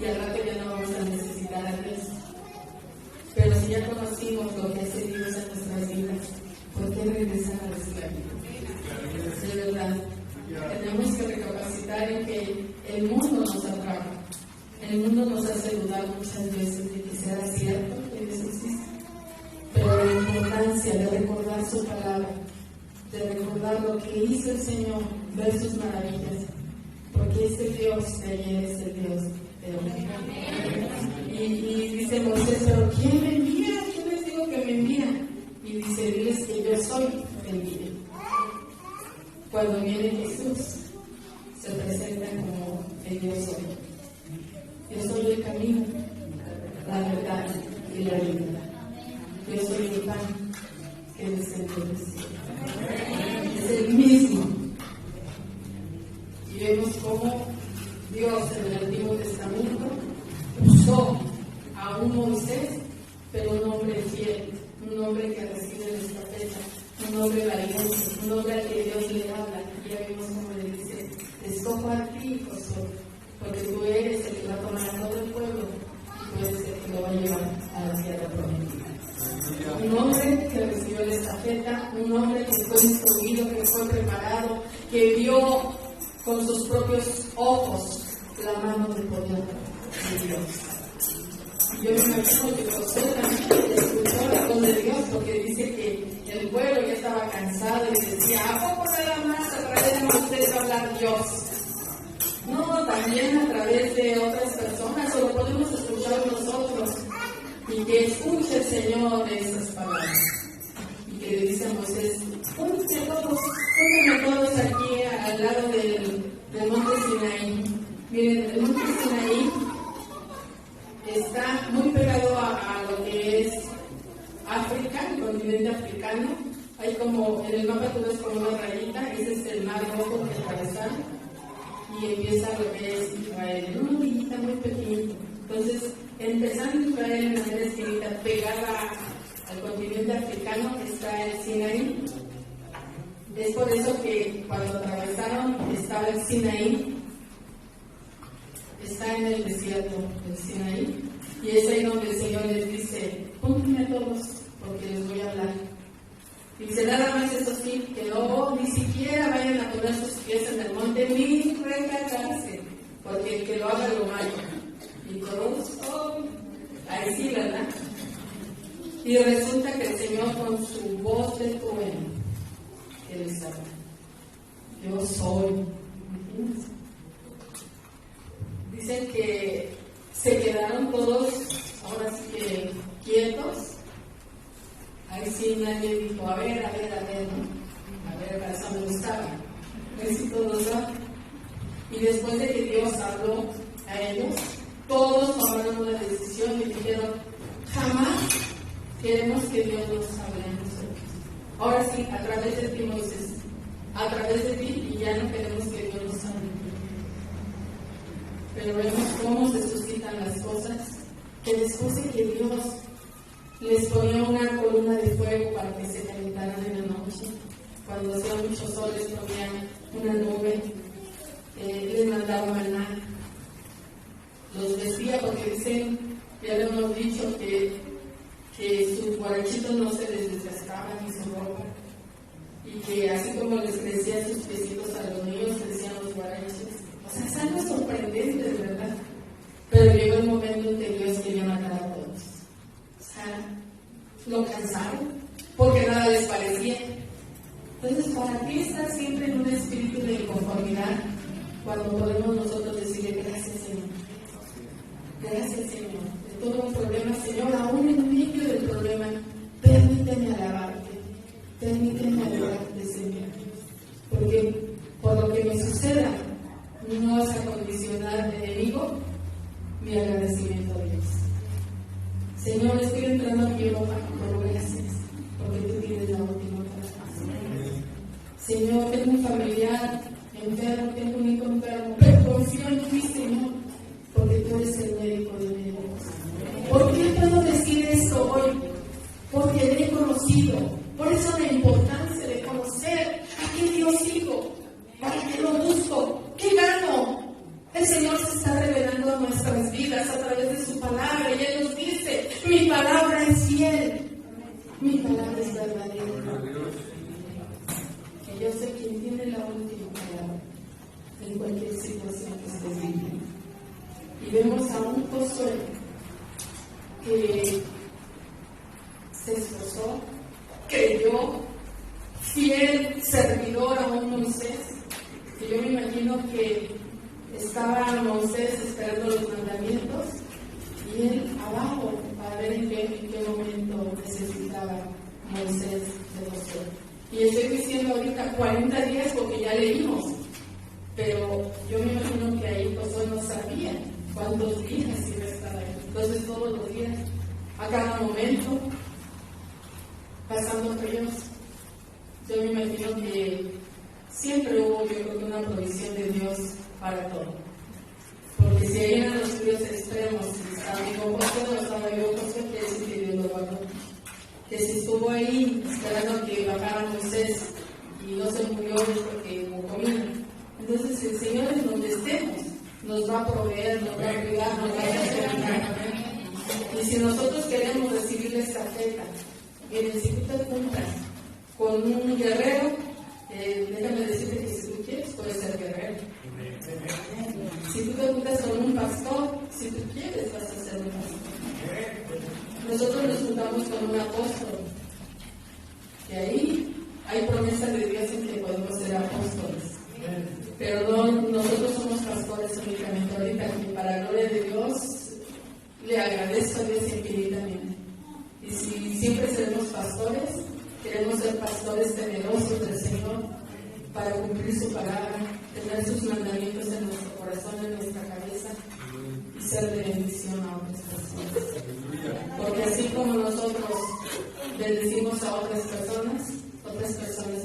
y al rato ya no vamos a necesitar a Dios. Pero si ya conocimos lo que hace Dios en nuestras vidas, ¿por qué regresar a la esclavitud? De verdad, tenemos que recapacitar en que el mundo nos atrapa, el mundo nos hace dudar muchas veces de que sea cierto que Dios existe, pero la importancia de recordar su palabra, de recordar lo que hizo el Señor, ver sus maravillas, porque este Dios de ayer es el Dios de hoy. Y dice Moisés, pero ¿quién me envía? ¿Quién les digo que me envía? Y dice, diles que yo soy el envía. Cuando viene Jesús, se presenta como el Dios soy. Yo soy el camino, la verdad y la vida. Yo soy el pan que descendió del cielo. Es el mismo vemos cómo Dios en el Antiguo Testamento usó a un Moisés, pero un hombre fiel, un hombre que recibe la estafeta, un hombre valiente, un hombre al que Dios le habla. Y ya vemos cómo le dice: te escojo a ti, Josué, porque tú eres el que va a tomar a todo el pueblo y tú eres el que lo va a llevar a la tierra prometida. Un hombre que recibió la estafeta, un hombre que fue instruido, que fue preparado, que vio con sus propios ojos la mano de poder de Dios. Yo me imagino que Josué también escuchó la voz de Dios, porque dice que el pueblo ya estaba cansado y decía: ¿a poco nada más a través de ustedes va a hablar Dios? No, también a través de otras personas, o lo podemos escuchar nosotros. Y que escuche el Señor de esas palabras. Y que le dice a Moisés: pónganme todos aquí al lado del monte Sinaí. Miren, el monte Sinaí está muy pegado a lo que es África, el continente africano. Hay como, en el mapa tú ves como una rayita, ese es el mar rojo que atravesaron. Y empieza lo que es Israel, una orillita muy pequeñita. Entonces, empezando Israel en manera esquinita, pegada al continente africano, está el Sinaí. Es por eso que cuando atravesaron estaba el Sinaí, está en el desierto del Sinaí, y es ahí donde el Señor les dice: pónganme a todos, porque les voy a hablar. Dice nada más, eso sí, que no, ni siquiera vayan a poner sus pies en el monte, ni recargarse, porque el que lo haga lo malo. Y todos, ahí sí, ¿verdad? Y resulta que el Señor, con su voz de trueno, que les habla: yo soy. Imagínense. Dicen que se quedaron todos, ahora sí que quietos. Ahí sí nadie dijo: a ver, ¿no? A ver, eso me gustaba. Ahí sí todos, ¿no? Y después de que Dios habló a ellos, todos tomaron una decisión y dijeron: jamás queremos que Dios nos hable a nosotros. Ahora sí, a través de ti, Moisés, a través de ti, y ya no queremos que Dios nos hable. Pero vemos cómo se suscitan las cosas, que después de que Dios les ponía una columna de fuego para que se calentaran en la noche, cuando hacía mucho sol les ponía una nube, les mandaba maná, los vestía, porque dicen, ya lo hemos dicho, que sus guarachitos no se les desgastaban ni su ropa, y que así como les crecían sus piecitos a los niños, crecían los guaraches. O sea, es algo sorprendente, ¿verdad? Pero llegó el momento en que Dios quería matar a todos. O sea, lo cansaron, porque nada les parecía. Entonces, ¿para qué estar siempre en un espíritu de inconformidad cuando podemos nosotros decirle: gracias, Señor? Gracias, Señor. De todo un problema, Señor, aún en medio del problema, permíteme alabarte. Permíteme alabarte, Señor. Porque por lo que me suceda, no es a condicionar de enemigo mi agradecimiento a Dios. Señor, estoy entrando aquí en Opa, por gracias, porque tú tienes la última palabra. Señor, tengo un familiar enfermo, tengo un hijo enfermo, pero confío en ti, Señor, porque tú eres el médico de mi vida. ¿Por qué puedo decir esto hoy? Porque le he conocido. Por eso la importancia de conocer a qué Dios sigo, para qué lo busco, qué gano. El Señor se está revelando a nuestras vidas a través de su palabra, y Él nos dice: mi palabra es fiel, mi palabra es verdadera. Que yo sé quién tiene la última palabra en cualquier situación que estés viviendo. Y vemos a un Josué que se esforzó, creyó, fiel servidor a un Moisés, que yo me imagino que estaba Moisés esperando los mandamientos y él abajo para ver en qué momento necesitaba Moisés de Josué. Y estoy diciendo ahorita 40 días porque ya leímos, pero yo me imagino que ahí Josué no sabía cuántos días iba a estar ahí. Entonces todos los días, a cada momento, pasando por ellos. Yo me imagino que siempre hubo, yo creo que una provisión de Dios para todo. Porque si hay en los fríos extremos, amigo José no estaba yo, José, quiere decir que Dios lo guardó. Que si estuvo ahí esperando que bajara Moisés y no se murió es porque hubo comida. Entonces el Señor en donde estemos nos va a proveer, nos va a cuidar, nos va a hacer. Y si nosotros queremos recibir esta estafeta, miren, si tú te juntas con un guerrero, déjame decirte que si tú quieres, puedes ser guerrero. Si tú te juntas con un pastor, si tú quieres, vas a ser un pastor. Nosotros nos juntamos con un apóstol. Y ahí hay promesa de Dios en que podemos ser apóstoles. Pero no, nosotros somos pastores únicamente. Ahorita, y para la gloria de Dios, le agradezco a Dios infinitamente. Y si siempre seremos pastores, queremos ser pastores temerosos del Señor para cumplir su palabra, tener sus mandamientos en nuestro corazón, en nuestra cabeza y ser de bendición a otras personas. Porque así como nosotros bendecimos a otras personas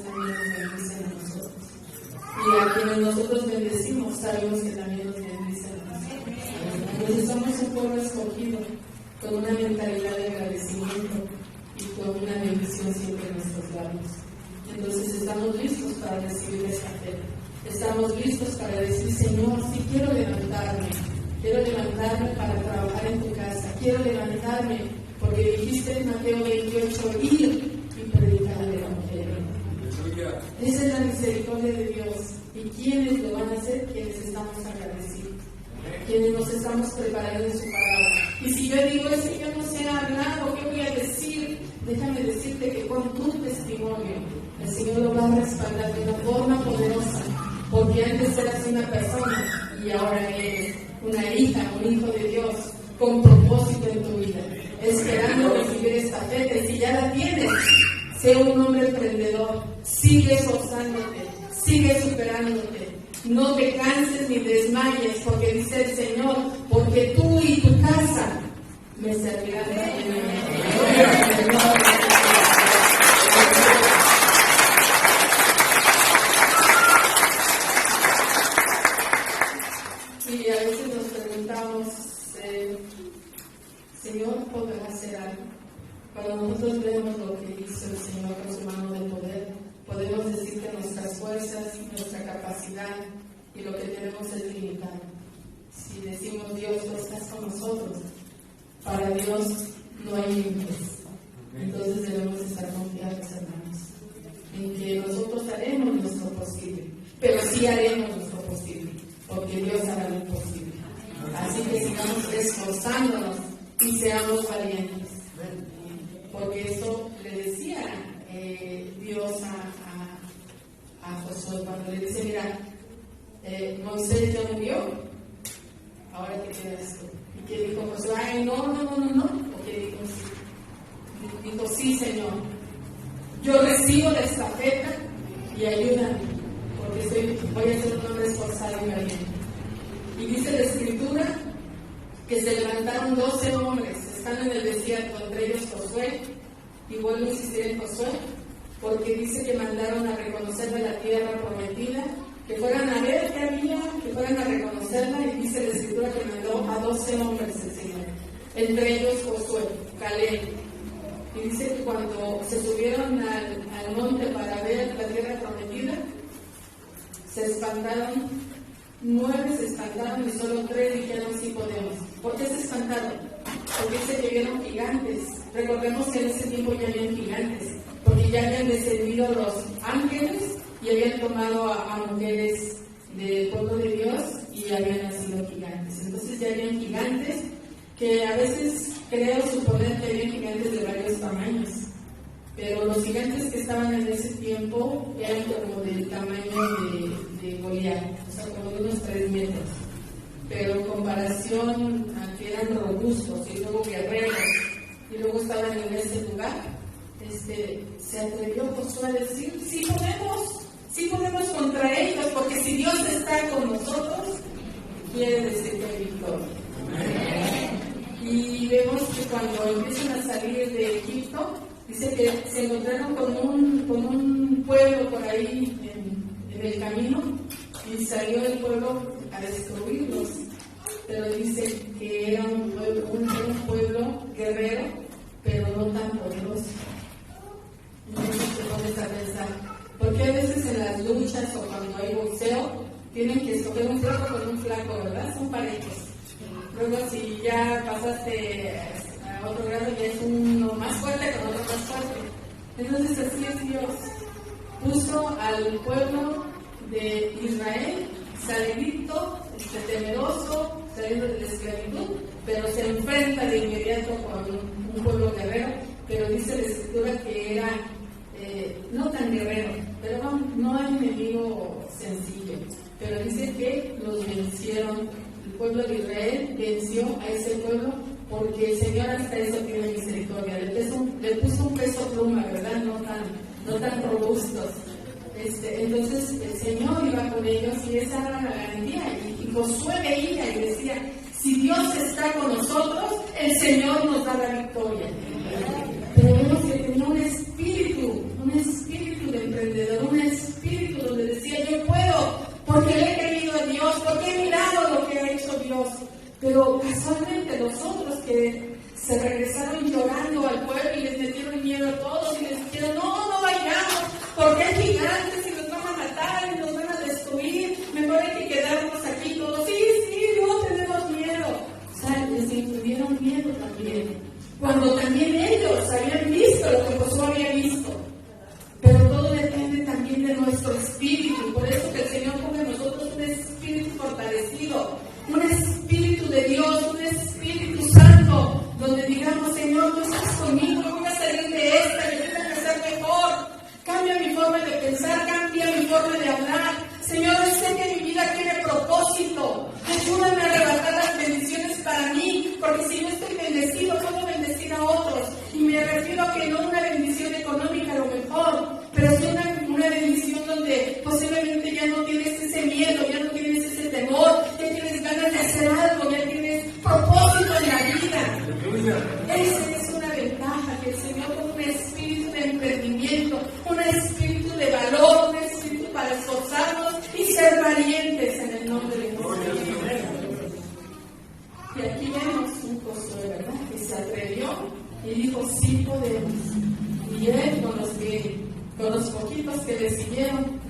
también nos bendicen a nosotros. Y a quienes nosotros bendecimos, sabemos que también nos bendicen a nosotros. Entonces somos un pueblo escogido con una mentalidad de agradecimiento y con una bendición siempre en nuestros labios. Entonces estamos listos para recibir esta fe. Estamos listos para decir, Señor, sí quiero levantarme para trabajar en tu casa. Quiero levantarme porque dijiste en Mateo 28, ir y predicar el Evangelio. Esa es la misericordia de Dios. ¿Y quiénes lo van a hacer? Quienes estamos agradecidos. Quienes nos estamos preparando en su palabra. Y si yo digo, es que yo no sé hablar, ¿o qué voy a decir? Déjame decirte que con tu testimonio, el Señor lo va a respaldar de una forma poderosa. Porque antes eras una persona y ahora eres una hija, un hijo de Dios, con propósito en tu vida, esperando recibir esta fe. Y si ya la tienes, sé un hombre emprendedor, sigue esforzándote, sigue superándote, no te canses ni desmayes, porque dice el Señor, porque tú y tu casa me servirán de Y a veces nos preguntamos, Señor, ¿podrá hacer algo? Cuando nosotros vemos lo que hizo el Señor con su mano de poder, podemos decir que nuestras fuerzas, nuestra capacidad y lo que tenemos es limitado. Si decimos, Dios, tú estás con nosotros, para Dios no hay límites. Entonces debemos estar confiados, hermanos, en que nosotros haremos nuestro posible, pero sí haremos nuestro posible, porque Dios hará lo imposible. Así que sigamos esforzándonos y seamos valientes. Porque eso le decía Dios a Josué cuando le dice, mira, Moisés ya murió, ahora te quedas tú. ¿Y qué dijo Josué? Ay, no. ¿O qué dijo? Dijo, sí, Señor, yo recibo la estafeta y ayúdame, porque voy a ser un hombre esforzado y valiente. Y dice la Escritura que se levantaron 12 hombres, están en el desierto, entre ellos Josué, y vuelvo a insistir en Josué, porque dice que mandaron a reconocer de la tierra prometida, que fueran a ver qué había, que fueran a reconocerla, y dice la Escritura que mandó a 12 hombres el Señor, entre ellos Josué, Caleb. Y dice que cuando se subieron al monte para ver la tierra prometida, se espantaron, 9 se espantaron y solo 3 dijeron sí podemos. ¿Por qué se espantaron? Porque dice que vieron gigantes. Recordemos que en ese tiempo ya habían gigantes, porque ya habían descendido los ángeles y habían tomado a mujeres del pueblo de Dios y habían nacido gigantes. Entonces ya habían gigantes que a veces creo suponer que habían gigantes de varios tamaños, pero los gigantes que estaban en ese tiempo eran como del tamaño de Goliat, o sea, como de unos 3 metros, pero en comparación a que eran robustos y luego guerreros y luego estaban en ese lugar, se atrevió Josué a decir, sí podemos contra ellos, porque si Dios está con nosotros, quiere decir que hay victoria. Y vemos que cuando empiezan a salir de Egipto, dice que se encontraron con un pueblo por ahí en el camino, y salió el pueblo a destruirlos, pero dice que era un pueblo guerrero, pero no tan poderoso. Entonces te pones a pensar, porque a veces en las luchas o cuando hay boxeo tienen que escoger un flaco con un flaco, ¿verdad? Son parejos. Luego si ya pasaste a otro grado ya es uno más fuerte con otro más fuerte. Entonces así es Dios. Puso al pueblo de Israel salidito, temeroso, saliendo de la esclavitud, pero se enfrenta de inmediato con un pueblo guerrero, pero dice la Escritura que era no tan guerrero, pero no hay enemigo sencillo, pero dice que los vencieron, el pueblo de Israel venció a ese pueblo porque el Señor hasta eso tiene misericordia, le puso un peso pluma, ¿verdad? No tan robustos. Entonces el Señor iba con ellos y esa era la garantía. Y Josué veía y decía, si Dios está con nosotros, el Señor nos da la victoria. Pero vemos que tenía un espíritu de emprendedor, un espíritu donde decía, yo puedo, porque le he creído a Dios, porque he mirado lo que ha hecho Dios. Pero casualmente los otros que se regresaron llorando al pueblo y les metieron miedo a todos y les dijeron, no vayamos, porque hay gigantes y nos van a matar y nos van a destruir, mejor hay que quedarnos aquí todos. Sí, no tenemos miedo. O sea, les infundieron miedo también, cuando también ellos habían visto lo que Josué había visto. Pero todo depende también de nuestro espíritu, por eso que el Señor pone en nosotros un espíritu fortalecido, un espíritu de Dios, un espíritu santo, donde digamos, Señor, tú estás conmigo, voy a salir de esta, me voy a ser mejor, cambia mi forma de pensar, cambia mi forma de hablar. Señor, yo sé que mi vida tiene propósito, ayúdame a arrebatar las bendiciones para mí, porque si yo estoy bendecido, puedo bendecir a otros, y me refiero a que no una bendición económica a lo mejor, pero sí una bendición donde posiblemente ya no tienes ese miedo, ya no tienes ese temor, ya tienes ganas de hacer algo, ya tienes propósito en la vida. Esa es una ventaja, que el Señor pone un espíritu de emprendimiento, un espíritu de valor, un espíritu para esforzarnos y ser valientes en el nombre de Jesús. Y aquí vemos un Josué, ¿verdad? Que se atrevió y dijo, sí podemos. Y él con los poquitos que le siguieron,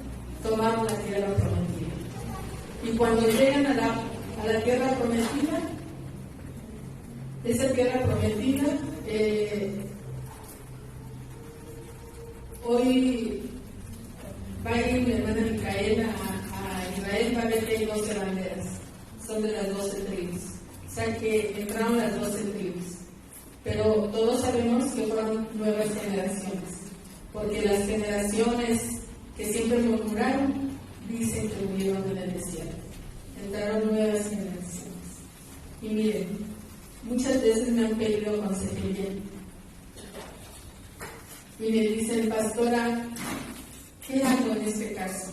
tomaron la tierra prometida. Y cuando llegan a la tierra prometida, esa tierra prometida, hoy va a ir mi hermana Micaela a Israel, va a ver que hay 12 banderas, son de las 12 tribus. O sea que entraron las 12 tribus. Pero todos sabemos que fueron nuevas generaciones, porque las generaciones que siempre murmuraron, dicen que murieron en el desierto. Entraron nuevas generaciones. Y miren, muchas veces me han pedido consejería. Y me dicen, pastora, ¿qué hago en este caso?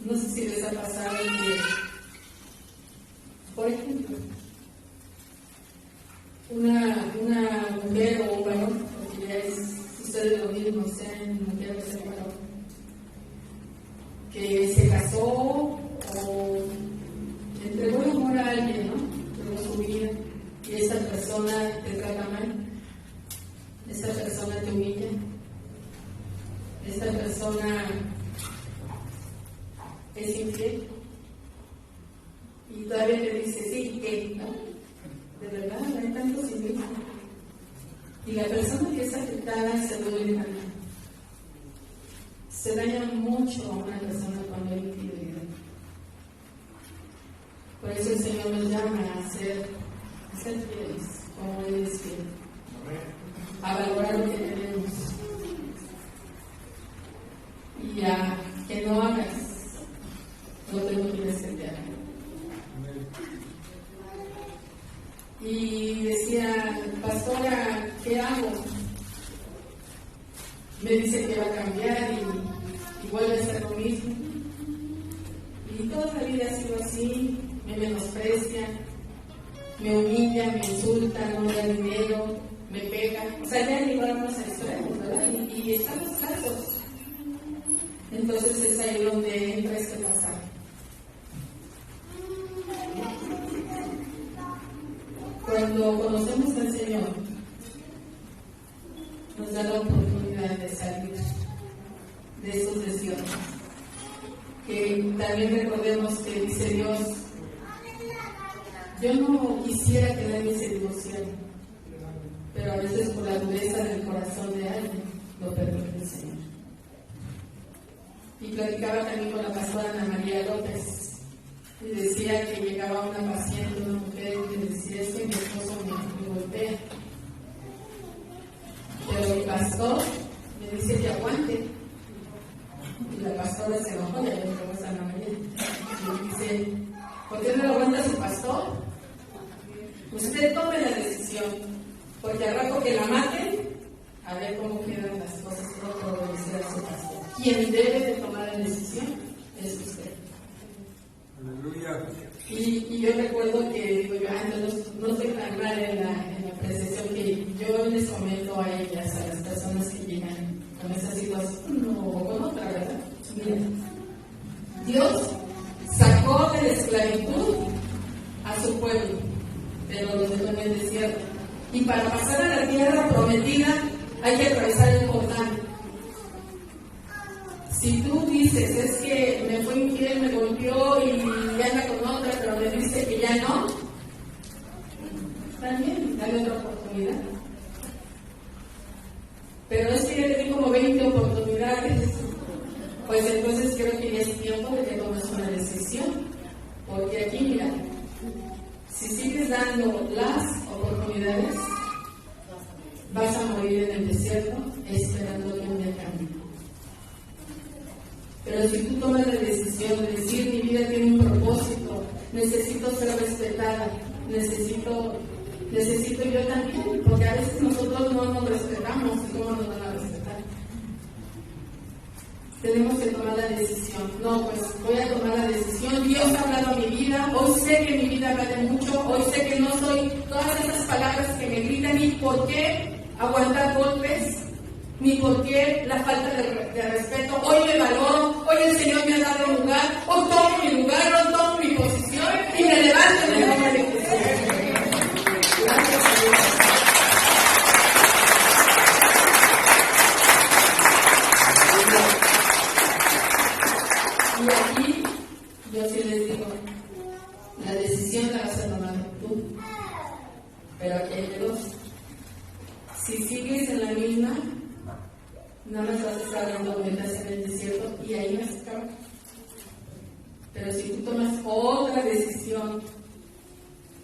No sé si les ha pasado que, por ejemplo, una mujer o un varón, porque ya sucede lo mismo, sea en mujer o sea en varón, que se casó o entregó el amor a alguien, ¿no? Entregó su vida y esa persona te trata mal, esa persona te humilla, esa persona es infiel y todavía te dice, sí, ¿qué? ¿No? De verdad, no hay tanto cinismo. Y la persona que es afectada se duele también. Se daña mucho a una persona cuando hay infidelidad. Por eso el Señor nos llama a ser fieles, como Él es fiel. A valorar lo que tenemos. Y a que no hagas lo que no quieres que te haga. Y decía, pastora, ¿qué hago? Me dice que va a cambiar y vuelve a ser lo mismo. Y toda la vida ha sido así, me menosprecia, me humilla, me insulta, no me da dinero, me pega. O sea, ya llegamos a extremos, ¿verdad? Y estamos casos. Entonces es ahí donde entra este pasaje. recordemos que dice Dios, yo no quisiera que nadie se divorciara, pero a veces por la dureza del corazón de alguien lo permite el Señor. Y platicaba también con la pastora Ana María López y decía que llegaba una paciente, una mujer, y le decía, es que mi esposo me golpea, pero el pastor me dice que aguante. Y la pastora se enojó, ya le dijo a Ana María, y dice, ¿por qué no lo aguanta su pastor? Usted tome la decisión, porque al rato que la maten, a ver cómo quedan las cosas, no por obedecer a su pastor. Quien debe de tomar la decisión es usted. Aleluya. Y yo recuerdo que, digo yo, no estoy tan clara en la apreciación que yo les comento a ellas, a las personas que llegan con esa situación o con otra, ¿verdad? Mira, Dios sacó de la esclavitud a su pueblo, pero los dejó en el desierto. Y para pasar a la tierra prometida hay que atravesar el Jordán. Si tú dices, es que me fue infiel, me golpeó y ya anda con otra, pero me dice que ya no, también dale otra oportunidad. Pero es que ya te di como 20 oportunidades, pues entonces creo que ya es tiempo de que tomes una decisión. Porque aquí, mira, si sigues dando las oportunidades, vas a morir en el desierto esperando que un día cambie. Pero si tú tomas la decisión de decir, mi vida tiene un propósito, necesito ser respetada, necesito yo también, porque a veces nosotros no nos respetamos, ¿y cómo nos van a respetar? Tenemos que tomar la decisión. No, pues voy a tomar la decisión. Dios ha hablado a mi vida, hoy sé que mi vida vale mucho, hoy sé que no soy todas esas palabras que me gritan, ni por qué aguantar golpes, ni por qué la falta de respeto. Hoy me valoro, hoy el Señor me ha dado un lugar, hoy tomo mi lugar, hoy tomo mi posición y me levanto en el nombre de Jesús. Gracias a Dios. Y aquí yo sí les digo, la decisión la vas a tomar tú, pero aquí hay dos. Si sigues en la misma, nada más vas a estar dando vueltas en el desierto y ahí vas a acabar. Pero si tú tomas otra decisión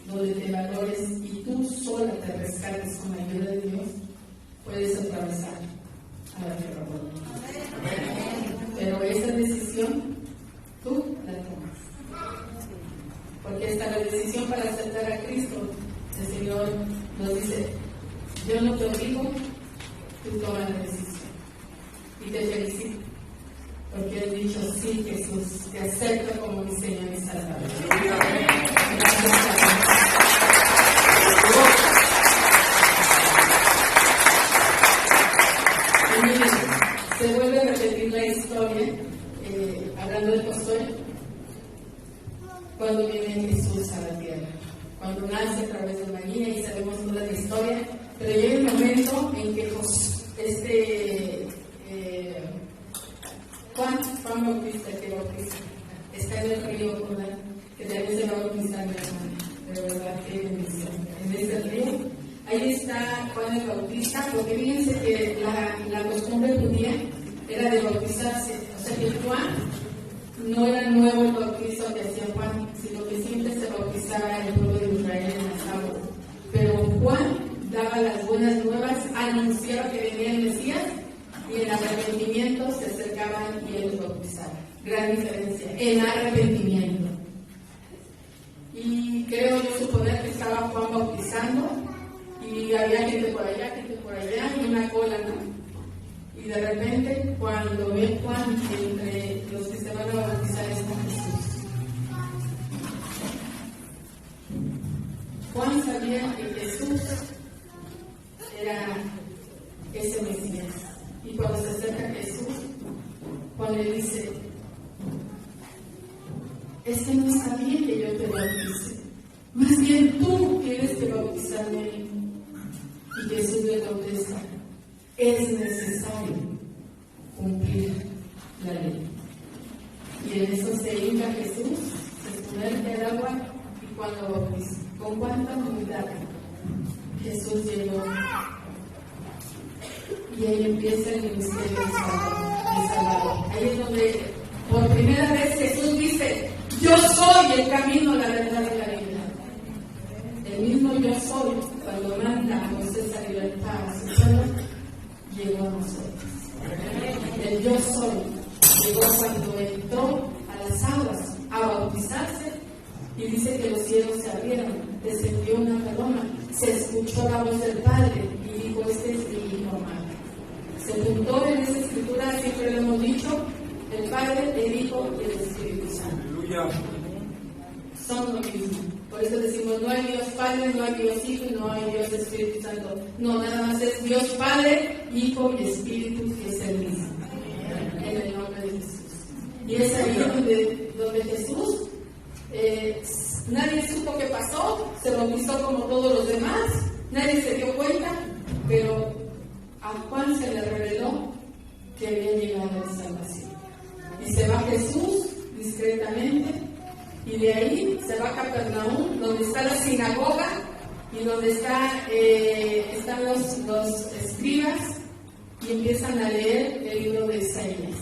donde te valores y tú sola te rescates con la ayuda de Dios, puedes atravesar a la tierra prometida. Pero esa decisión tú la tomas. Porque está la decisión para aceptar a Cristo. El Señor nos dice, yo no te obligo, tú tomas la decisión. Y te felicito, porque has dicho, sí, Jesús, te acepto como mi Señor y Salvador. Gracias a Dios. Y miren, se vuelve a repetir la historia, hablando del pastor, cuando viene Jesús a la tierra, cuando nace a través de María, y sabemos toda la historia, pero llega el momento en que Juan Bautista, que bautiza, está en el río Jordán, que también se va a bautizar mi hermana. De verdad, qué bendición. En ese río, ahí está Juan el Bautista, porque fíjense que la costumbre judía era de bautizarse. O sea que Juan no era nuevo el bautizo que hacía Juan, sino que siempre se bautizaba el pueblo de Israel en las aguas. Pero Juan daba las buenas nuevas, anunciaba que venía el Mesías, y en arrepentimiento se acercaban y él los bautizaba. Gran diferencia, en arrepentimiento. Y creo yo suponer que estaba Juan bautizando y había gente por allá y una cola, ¿no? Y de repente, cuando ve Juan, entre los que se van a bautizar está Jesús. Juan sabía que Jesús era ese Mesías. Y cuando se acerca a Jesús, Juan le dice, es que no está bien que yo te bautice, más bien tú tienes que bautizarme a mí. Y Jesús le contesta, es necesario cumplir la ley. Y en eso se hinca Jesús el agua y Juan lo bautizó. Con cuánta humildad Jesús llegó. Y ahí empieza el ministerio del Salvador. Ahí es donde por primera vez Jesús dice: yo soy el camino, la verdad y la vida. El mismo yo soy, cuando manda a Moisés a libertar a su pueblo, llegó a nosotros. El yo soy llegó cuando entró a las aguas a bautizarse, y dice que los cielos se abrieron, descendió una paloma, se escuchó la voz del Padre y dijo: este es mi Hijo amado. Se juntó en esa escritura, siempre lo hemos dicho, el Padre, el Hijo y el Espíritu Santo. Aleluya. Son lo mismo. Por eso decimos: no hay Dios Padre, no hay Dios Hijo y no hay Dios Espíritu Santo. No, nada más es Dios Padre, Hijo y Espíritu, que es el mismo. En el nombre de Jesús. Y es ahí donde Jesús, nadie supo qué pasó, se bautizó como todos los demás, nadie se dio cuenta, pero a Juan se le reveló que había llegado la salvación. Y se va Jesús discretamente, y de ahí se va a Capernaum, donde está la sinagoga y donde están los escribas, y empiezan a leer el libro de Isaías.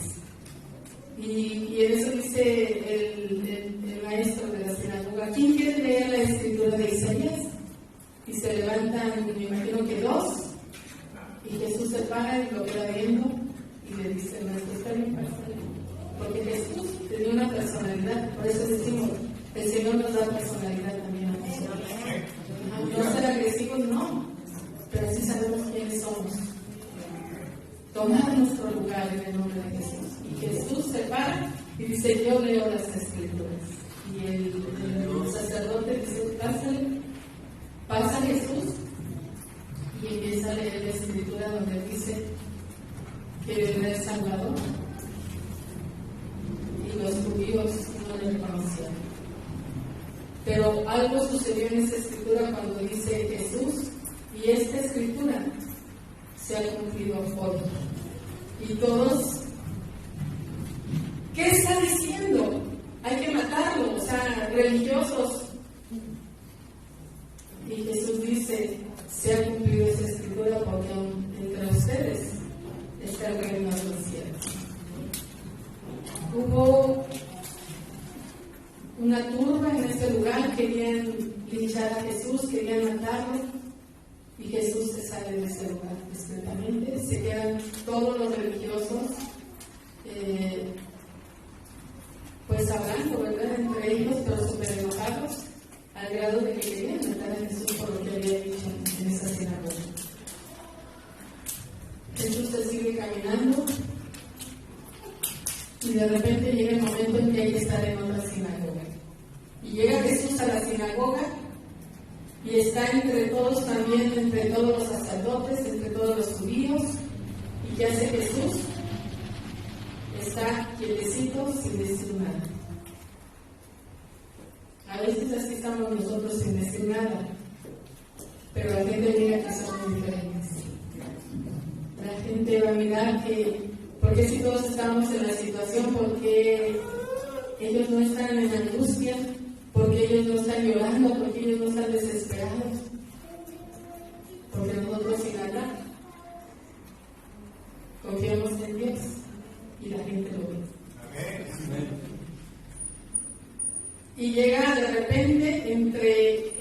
Y en eso dice el maestro de la sinagoga: ¿quién quiere leer la escritura de Isaías? Y se levantan, me imagino que dos, y Jesús se para y lo queda viendo y le dice: maestro, está bien, pásale. Porque Jesús tenía una personalidad, por eso decimos: el Señor nos da personalidad también a nosotros. No ser agresivos, no, pero sí sabemos quiénes somos. Tomar nuestro lugar en el nombre de Jesús. Y Jesús se para y dice: yo leo las escrituras. Y el sacerdote dice: pasa Jesús, y empieza a leer la escritura donde dice que vendrá el Salvador. Y los judíos no le reconocieron. Pero algo sucedió en esa escritura cuando dice Jesús: y esta escritura se ha cumplido hoy. Y todos, ¿qué está diciendo? Hay que matarlo, o sea, religiosos. Y Jesús dice: se ha cumplido esa escritura porque entre ustedes está el reino de los cielos. Hubo una turba en ese lugar, querían linchar a Jesús, querían matarlo, y Jesús se sale de ese lugar discretamente. Se quedan todos los religiosos pues hablando, ¿verdad?, entre ellos, pero súper enojados, al grado de que querían matar a Jesús por lo que había dicho en esa sinagoga. Jesús se sigue caminando, y de repente llega el momento en que hay que estar en otra sinagoga. Y llega Jesús a la sinagoga, y está entre todos también, entre todos los sacerdotes, entre todos los judíos. ¿Y qué hace Jesús? Está quietecito sin decir nada. A veces así estamos nosotros sin decir nada, pero la gente mira que somos diferentes. La gente va a mirar que, porque si todos estamos en la situación, porque ellos no están en angustia, porque ellos no están llorando, porque ellos no están desesperados, porque nosotros sin hablar confiamos en Dios y la gente lo ve. Amén. Y llega de repente entre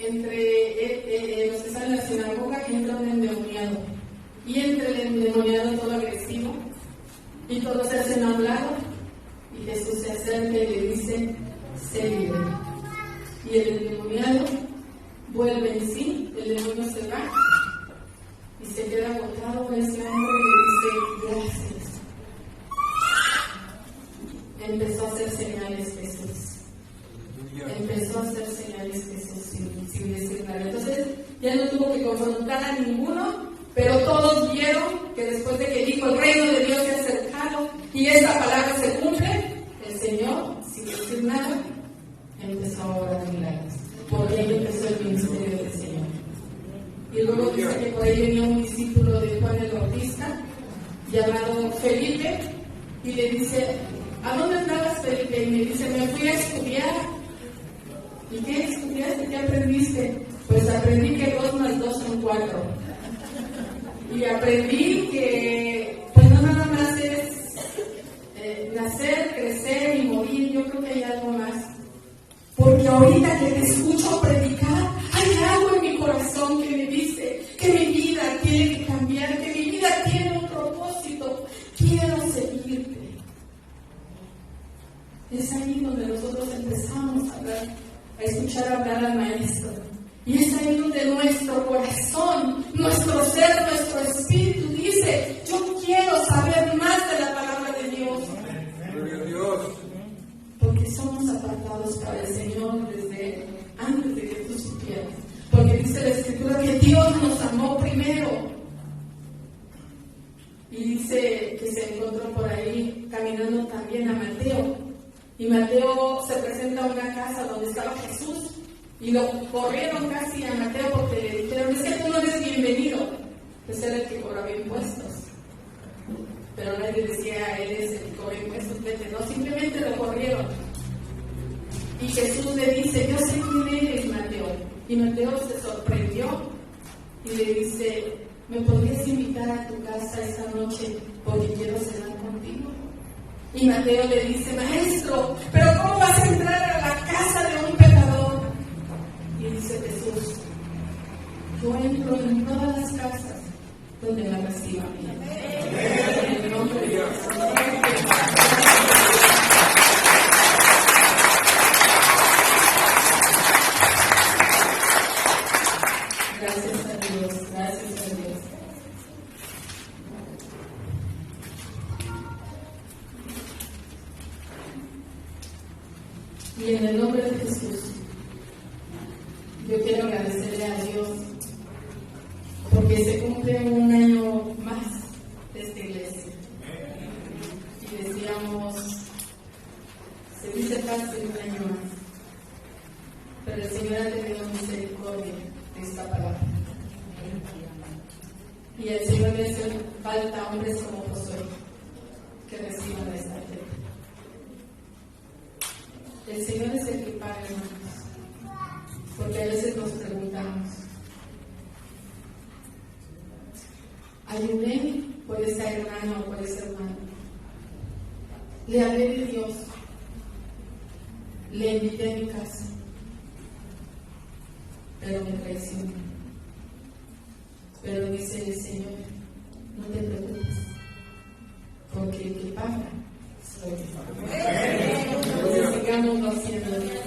los que están en la sinagoga, entra un endemoniado, y entra el endemoniado todo agresivo, y todos se hacen a un lado, y Jesús se acerca y le dice: sé libre. Y el endemoniado vuelve en sí, el demonio se va y se queda agotado en ese hombre y le dice: gracias. Empezó a hacer señales Jesús. Empezó a hacer señales Jesús sin decir nada. Entonces ya no tuvo que confrontar a ninguno, pero todos vieron que después de que dijo: el reino de Dios se ha acercado y esta palabra se cumple, el Señor, sin decir nada, empezó a orar milagros. Por ello empezó el ministerio del Señor. Y luego dice que por ahí venía un discípulo de Juan el Bautista llamado Felipe, y le dice: ¿a dónde andabas, Felipe? Y me dice: me fui a estudiar ¿Y qué estudiaste? ¿Qué aprendiste? Pues aprendí que 2 más 2 son 4. Y aprendí que pues no nada más es nacer, crecer y morir. Yo creo que hay algo más. Porque ahorita que te escucho predicar, hay algo en mi corazón que me dice que mi vida tiene que cambiar, que mi vida tiene un propósito. Quiero seguirte. Es ahí donde nosotros empezamos a hablar, a escuchar hablar al Maestro. Y es ahí donde nuestro corazón, nuestro ser, nuestro espíritu dice: yo quiero saber más de la palabra de Dios. Gloria a Dios. Porque somos apartados para el Señor desde antes de que tú supieras. Porque dice la Escritura que Dios nos amó primero. Y dice que se encontró por ahí caminando también a Mateo. Y Mateo se presenta a una casa donde estaba Jesús. Y lo corrieron casi a Mateo porque le dijeron: es que tú no eres bienvenido. Pues era el que cobraba impuestos. Pero nadie decía: él es el que cobra impuestos, vete. No, simplemente lo corrieron. Y Jesús le dice: yo sé quién eres, Mateo. Y Mateo se sorprendió y le dice: ¿me podrías invitar a tu casa esta noche porque quiero cenar contigo? Y Mateo le dice: maestro, ¿pero cómo vas a entrar a la casa de un pecador? Y dice Jesús: yo entro en todas las casas donde me reciban bien. En el nombre de Dios. Gracias a Dios, gracias a Dios. Y en el nombre de Jesús, yo quiero agradecerle a Dios porque se cumple un año más de esta iglesia. Y decíamos, se dice fácil un año más, pero el Señor ha tenido misericordia de esta palabra. Y el Señor le hace falta a hombres como Josué que reciban esta fe. El Señor es el que paga, hermanos, porque a veces nos preguntamos: ayuné, puede ser hermano o puede ser hermano. Le hablé de Dios, le invité a mi casa, pero me traicionó. Pero dice el Señor: no te preocupes, porque el que paga soy yo. Entonces sigamos haciendo bien.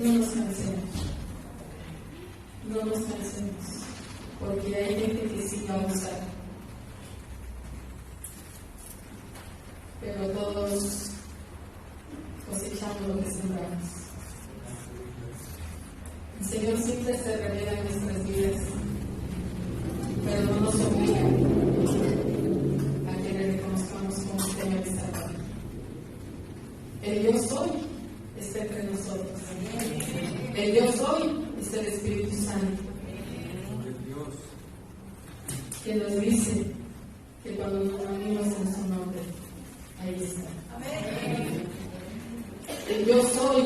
No nos cansemos. No nos cansemos, porque hay gente que sí va a usar. Pero todos cosechamos lo que sembramos. El Señor siempre se revela en nuestras vidas, pero no nos obliga a que le reconozcamos como Señor y Salvador. El yo soy está entre nosotros. El yo soy es el Espíritu Santo, que nos dice que cuando nos reunimos en su nombre, ahí está. El yo soy,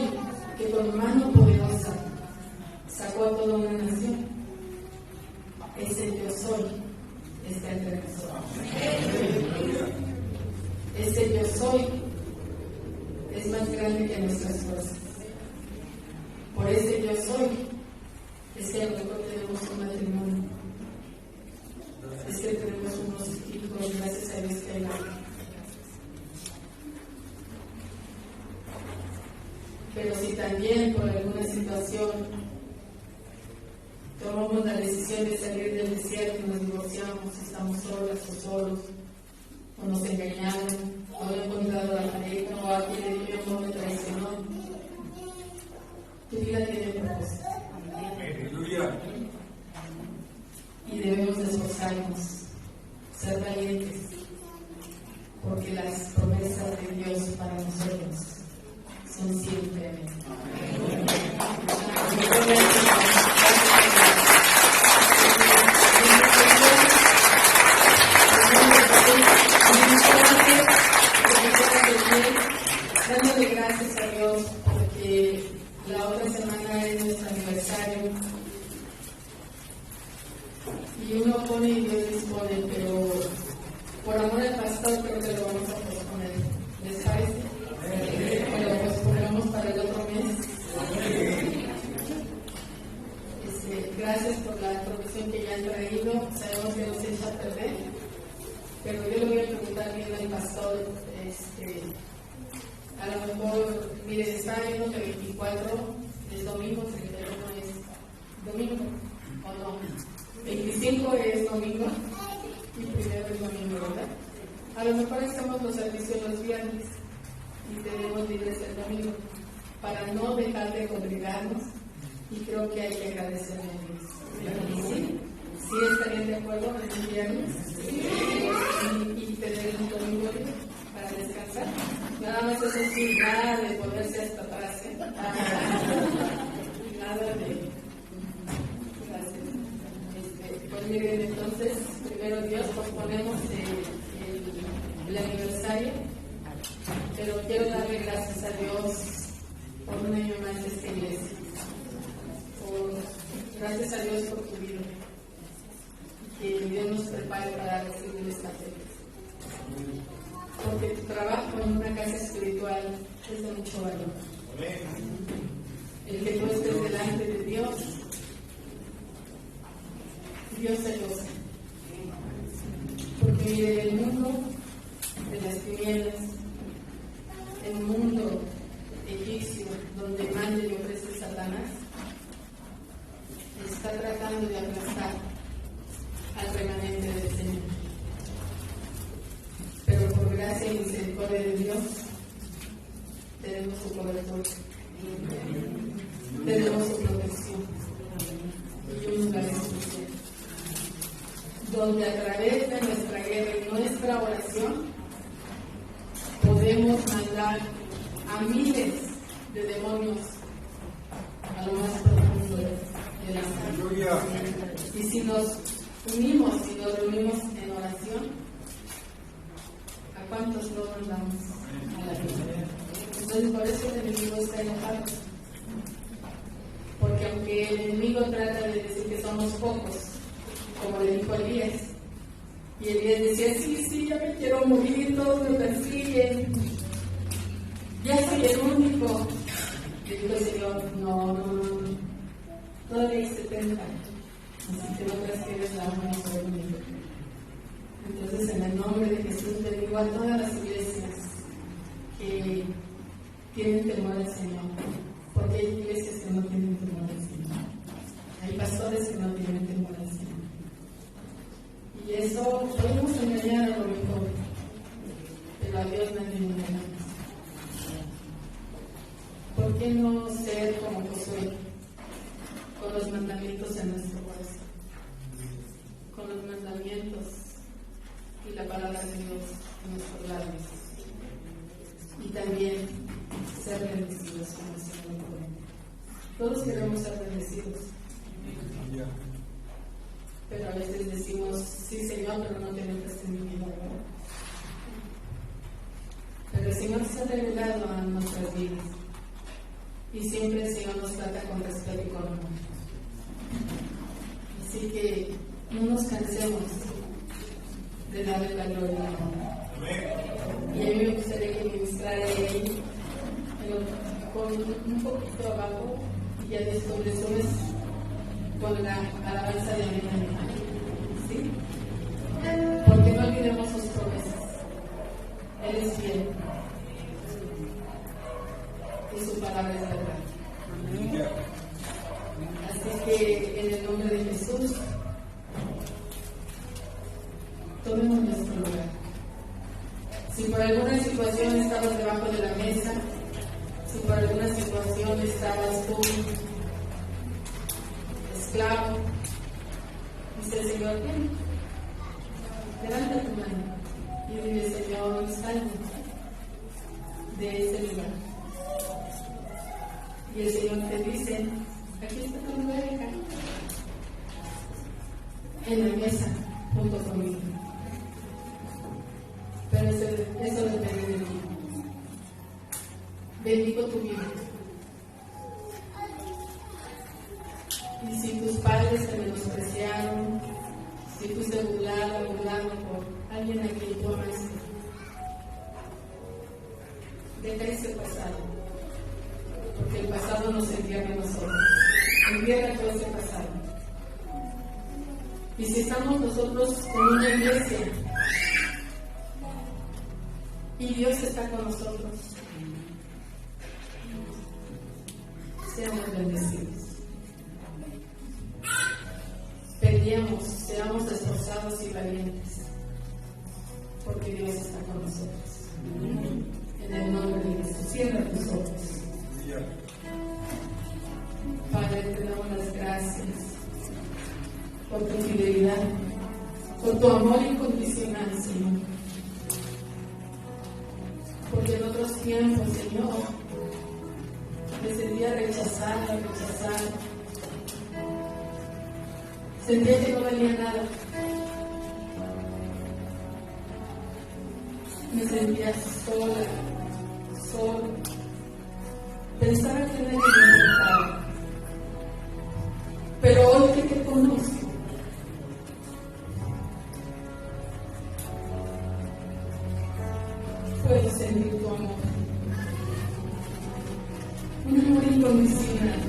que con mano poderosa sacó a toda una nación. Ese yo soy está entre nosotros. Ese yo soy es más grande que nuestras fuerzas. Por ese yo soy es que a lo mejor tenemos un matrimonio, es que tenemos unos hijos, gracias a Dios que hay. Pero si también por alguna situación tomamos la decisión de salir del desierto y nos divorciamos, estamos solas o solos, o nos engañaron, o no he encontrado la pareja, o alguien de mi amor me traicionó, tu vida tiene propósito. Aleluya. Y debemos de esforzarnos, ser valientes, porque las promesas de Dios para nosotros son siempre amén. Dándole gracias a Dios porque la otra dispone y Dios dispone, pero por amor al pastor creo que lo vamos a posponer. ¿Les parece? Lo posponemos para el otro mes. Gracias por la introducción que ya han traído. Sabemos que nos echa a perder, pero yo le voy a preguntar bien al pastor. A lo mejor, mire, está viendo que 24 es domingo, 31 es domingo, ¿o no? 25 es domingo y primero es domingo, ¿verdad? A lo mejor hacemos los servicios los viernes y tenemos libres el domingo para no dejar de congregarnos, y creo que hay que agradecerle a Dios. ¿Sí estarían de acuerdo en el viernes? Y tener un domingo libre para descansar. Nada más eso sí, nada de ponerse hasta atrás, ¿eh? Nada de... Gracias. Pues miren, entonces, primero Dios, posponemos el aniversario, pero quiero darle gracias a Dios por un año más de esta iglesia. Gracias a Dios por tu vida. Que Dios nos prepare para recibir esta fe. Porque tu trabajo en una casa espiritual es de mucho valor. El que tú estés delante de Dios, Dios se goza. Porque mire, el mundo de las tinieblas, el mundo egipcio donde manda y ofrece Satanás, está tratando de aplastar al remanente del Señor. Pero por gracia y misericordia de Dios, tenemos su cobertura, tenemos su protección y un lugar especial, donde a través de nuestra guerra y nuestra oración podemos mandar a miles de demonios a lo más profundo de la Aleluya. Y si nos unimos y nos reunimos en oración, ¿a cuántos no mandamos a la vida? Entonces por eso el enemigo está enojado, porque aunque el enemigo trata de decir que somos pocos, como le dijo Elías, y Elías decía, sí, ya me quiero morir, todos me persiguen, ya soy el único. Y dijo el Señor, no, todavía hay 70, así que no creas que eres la única única. Entonces, en el nombre de Jesús, le digo a todas las iglesias que tienen temor al Señor, porque hay iglesias que no tienen temor al Señor, hay pastores que no tienen temor al Señor, y eso podemos engañar a lo mejor, pero a Dios nadie engaña. ¿Por qué no ser como Josué, con los mandamientos en nuestro corazón, con los mandamientos y la palabra de Dios en nuestros labios, y también ser bendecidos como el Señor pone? Todos queremos ser bendecidos, pero a veces decimos, sí Señor, pero no te metas en mi vida, ¿verdad? Pero el Señor se ha revelado a nuestras vidas, y siempre el Señor nos trata con respeto y con amor. Así que no nos cansemos de darle la gloria a Dios. Y a mí me gustaría que ministrara ahí con un poquito abajo, y ya después de eso con la alabanza de amén. ¿Sí? Porque no olvidemos sus promesas. Él es fiel. Y su palabra es verdad. Así que en el nombre de Jesús, tomemos nuestro lugar. Si por alguna situación estabas debajo de la mesa, si por alguna situación estabas tú esclavo, dice el Señor, ven, levanta tu mano y dile, Señor, salve de este lugar. Y el Señor te dice, aquí está tu lugar, hija, en la mesa, junto conmigo. Pero eso depende de ti. Bendigo tu vida. Y si tus padres te menospreciaron, Si fuiste burlado por alguien a quien tú amaste, deja ese pasado, porque el pasado nos entierra a nosotros. Entierra todo ese pasado. Y si estamos nosotros en una iglesia y Dios está con nosotros, seamos bendecidos. Peleemos, seamos esforzados y valientes, porque Dios está con nosotros. En el nombre de Jesús, cierra tus ojos. Padre, te damos las gracias por tu fidelidad, por tu amor incondicional, Señor. Porque en otros tiempos, Señor, me sentía rechazada. Sentía que no valía nada. Me sentía sola. Pensaba que nadie me importaba. Pero hoy que te conozco, puedo sentir tu amor. Un amor incondicional.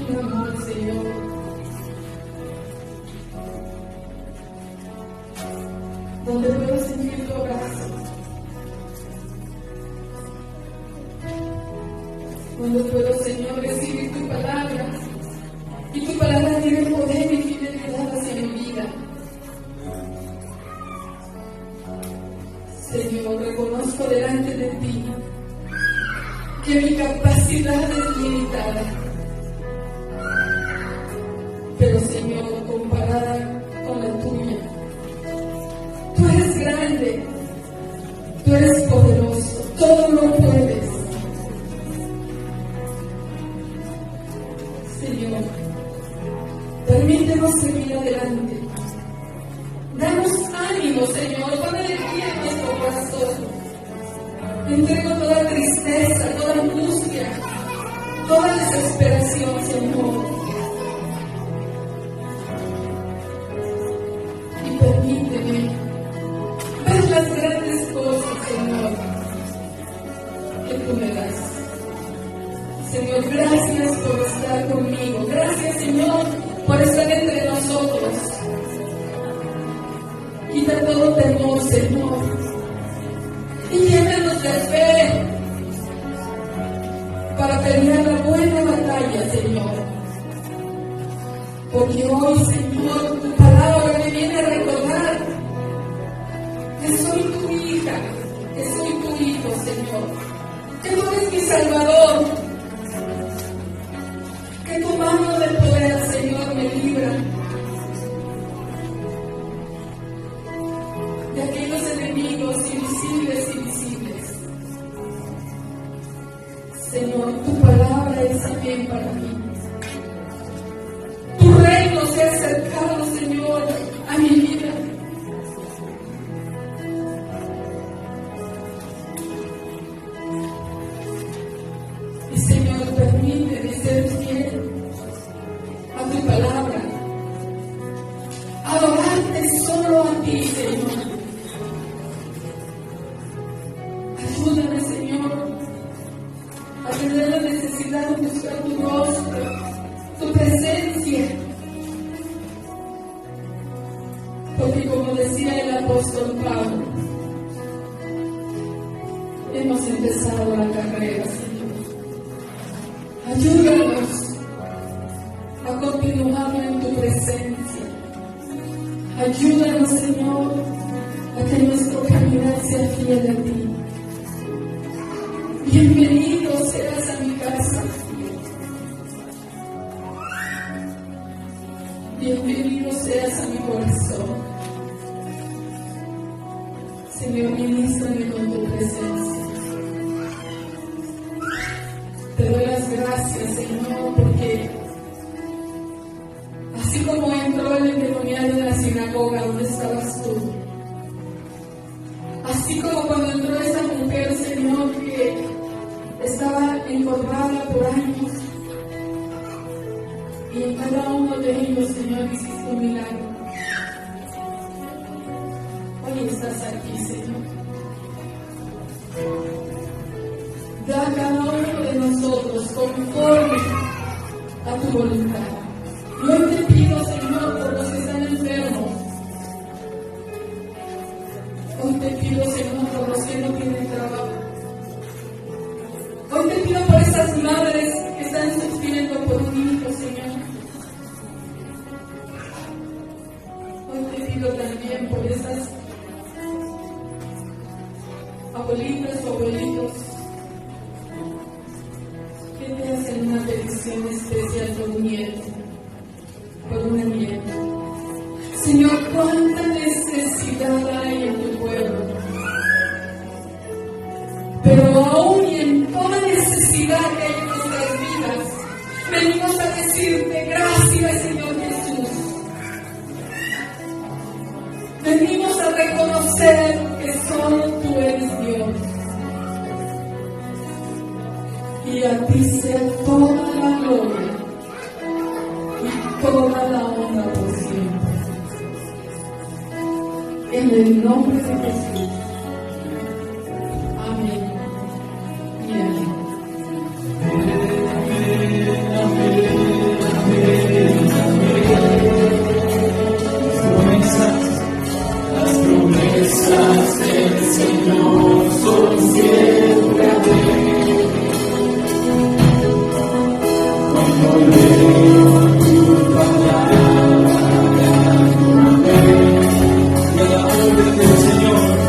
Un amor, Señor, donde puedo sentir tu abrazo, donde puedo, Señor, recibir tu palabra, y tu palabra tiene poder y fidelidad hacia mi vida. Señor, reconozco delante de ti que mi capacidad es limitada. Pero, Señor, comparada con la tuya, tú eres grande, tú eres poderoso, todo lo puedes. Señor, permítenos seguir adelante. Danos ánimo, Señor, pon alegría en nuestro corazón. Entrego toda tristeza, toda angustia, toda desesperación, Señor. Permíteme ver las grandes cosas, Señor, que tú me das. Señor, gracias por estar conmigo. Gracias, Señor, por estar entre nosotros. Quita todo temor, Señor, y llénanos de fe para pelear la buena batalla, Señor. Porque hoy, Señor, tu palabra me viene a recordar que soy tu hija, que soy tu hijo, Señor. Que tú eres mi Salvador. Que tu mano de poder, Señor, me libra de aquellos enemigos invisibles y visibles. Señor, tu palabra es también para mí. Tu reino se ha acercado, Señor, a mi vida. Y, Señor, permíteme ser fiel a tu palabra, adorarte solo a ti, Señor. Ayúdame, Señor, a tener la necesidad de buscar tu rostro, tu presencia. Porque, como decía el apóstol Pablo, hemos empezado la carrera, Señor. Ayúdanos a continuar en tu presencia. Ayúdanos, Señor, a que nuestro caminar sea fiel a ti. Bienvenido seas a mi casa. Bienvenido seas a mi corazón. Señor, ministrame con tu presencia. Te doy las gracias, Señor, porque así como entró el endemoniado en la sinagoga donde estabas tú, así como cuando entró esa mujer, Señor, que estaba encorvada por años, tu milagro. Hoy estás aquí, Señor. Da a cada uno de nosotros conforme a tu voluntad. Y hoy te pido, Señor, por los que están enfermos. Hoy te pido, Señor, por los que no tienen trabajo. Hoy te pido por esas madres que están sufriendo por un hijo, Señor. Hoy te pido también por esas abuelitas o abuelitos que te hacen una petición especial por un nieto, por una nieta. Señor, cuánta necesidad hay en tu pueblo. Pero aún y en toda necesidad que hay en nuestras vidas, venimos a decirte gracias, Señor Jesús. Venimos a reconocer que solo tú eres Dios. Y a ti sea toda la gloria y toda la honra por siempre. En el nombre de Jesús. Amén y amén. Las promesas del Señor son siempre amén. Cuando leo tu palabra, amén. Y a la orden del Señor.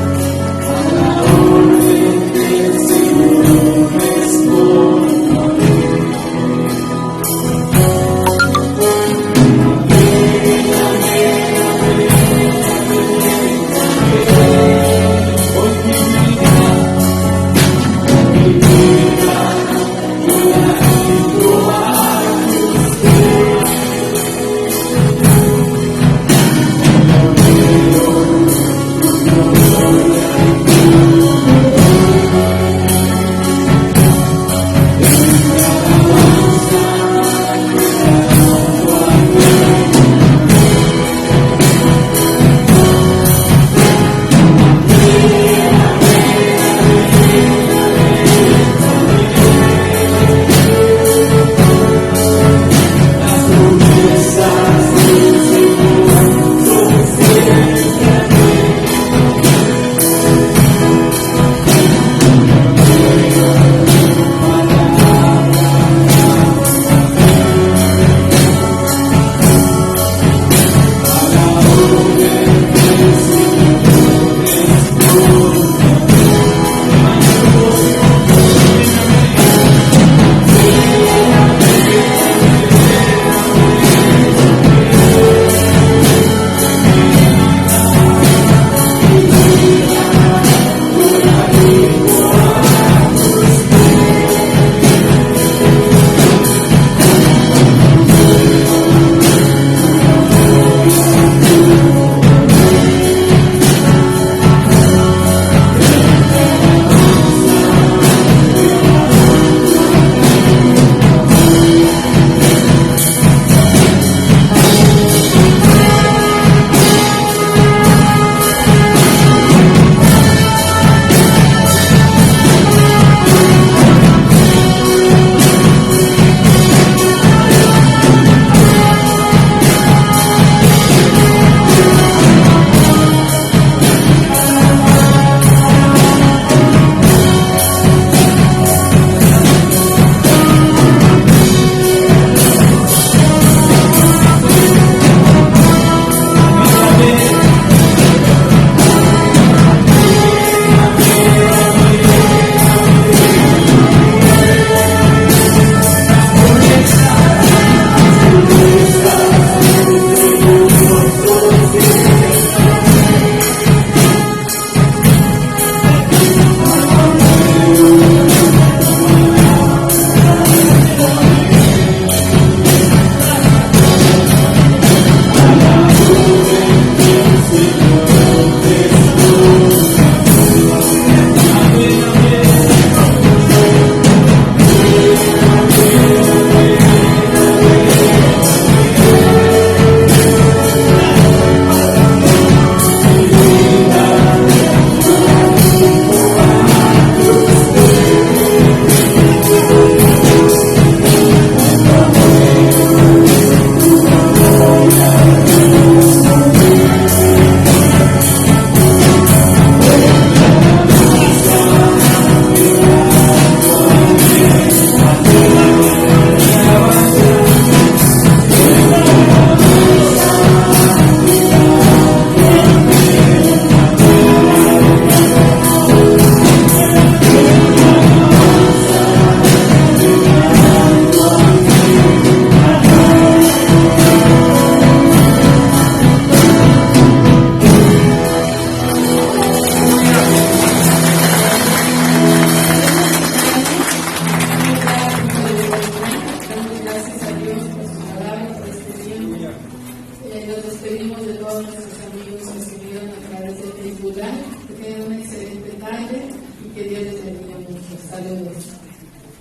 Saludos.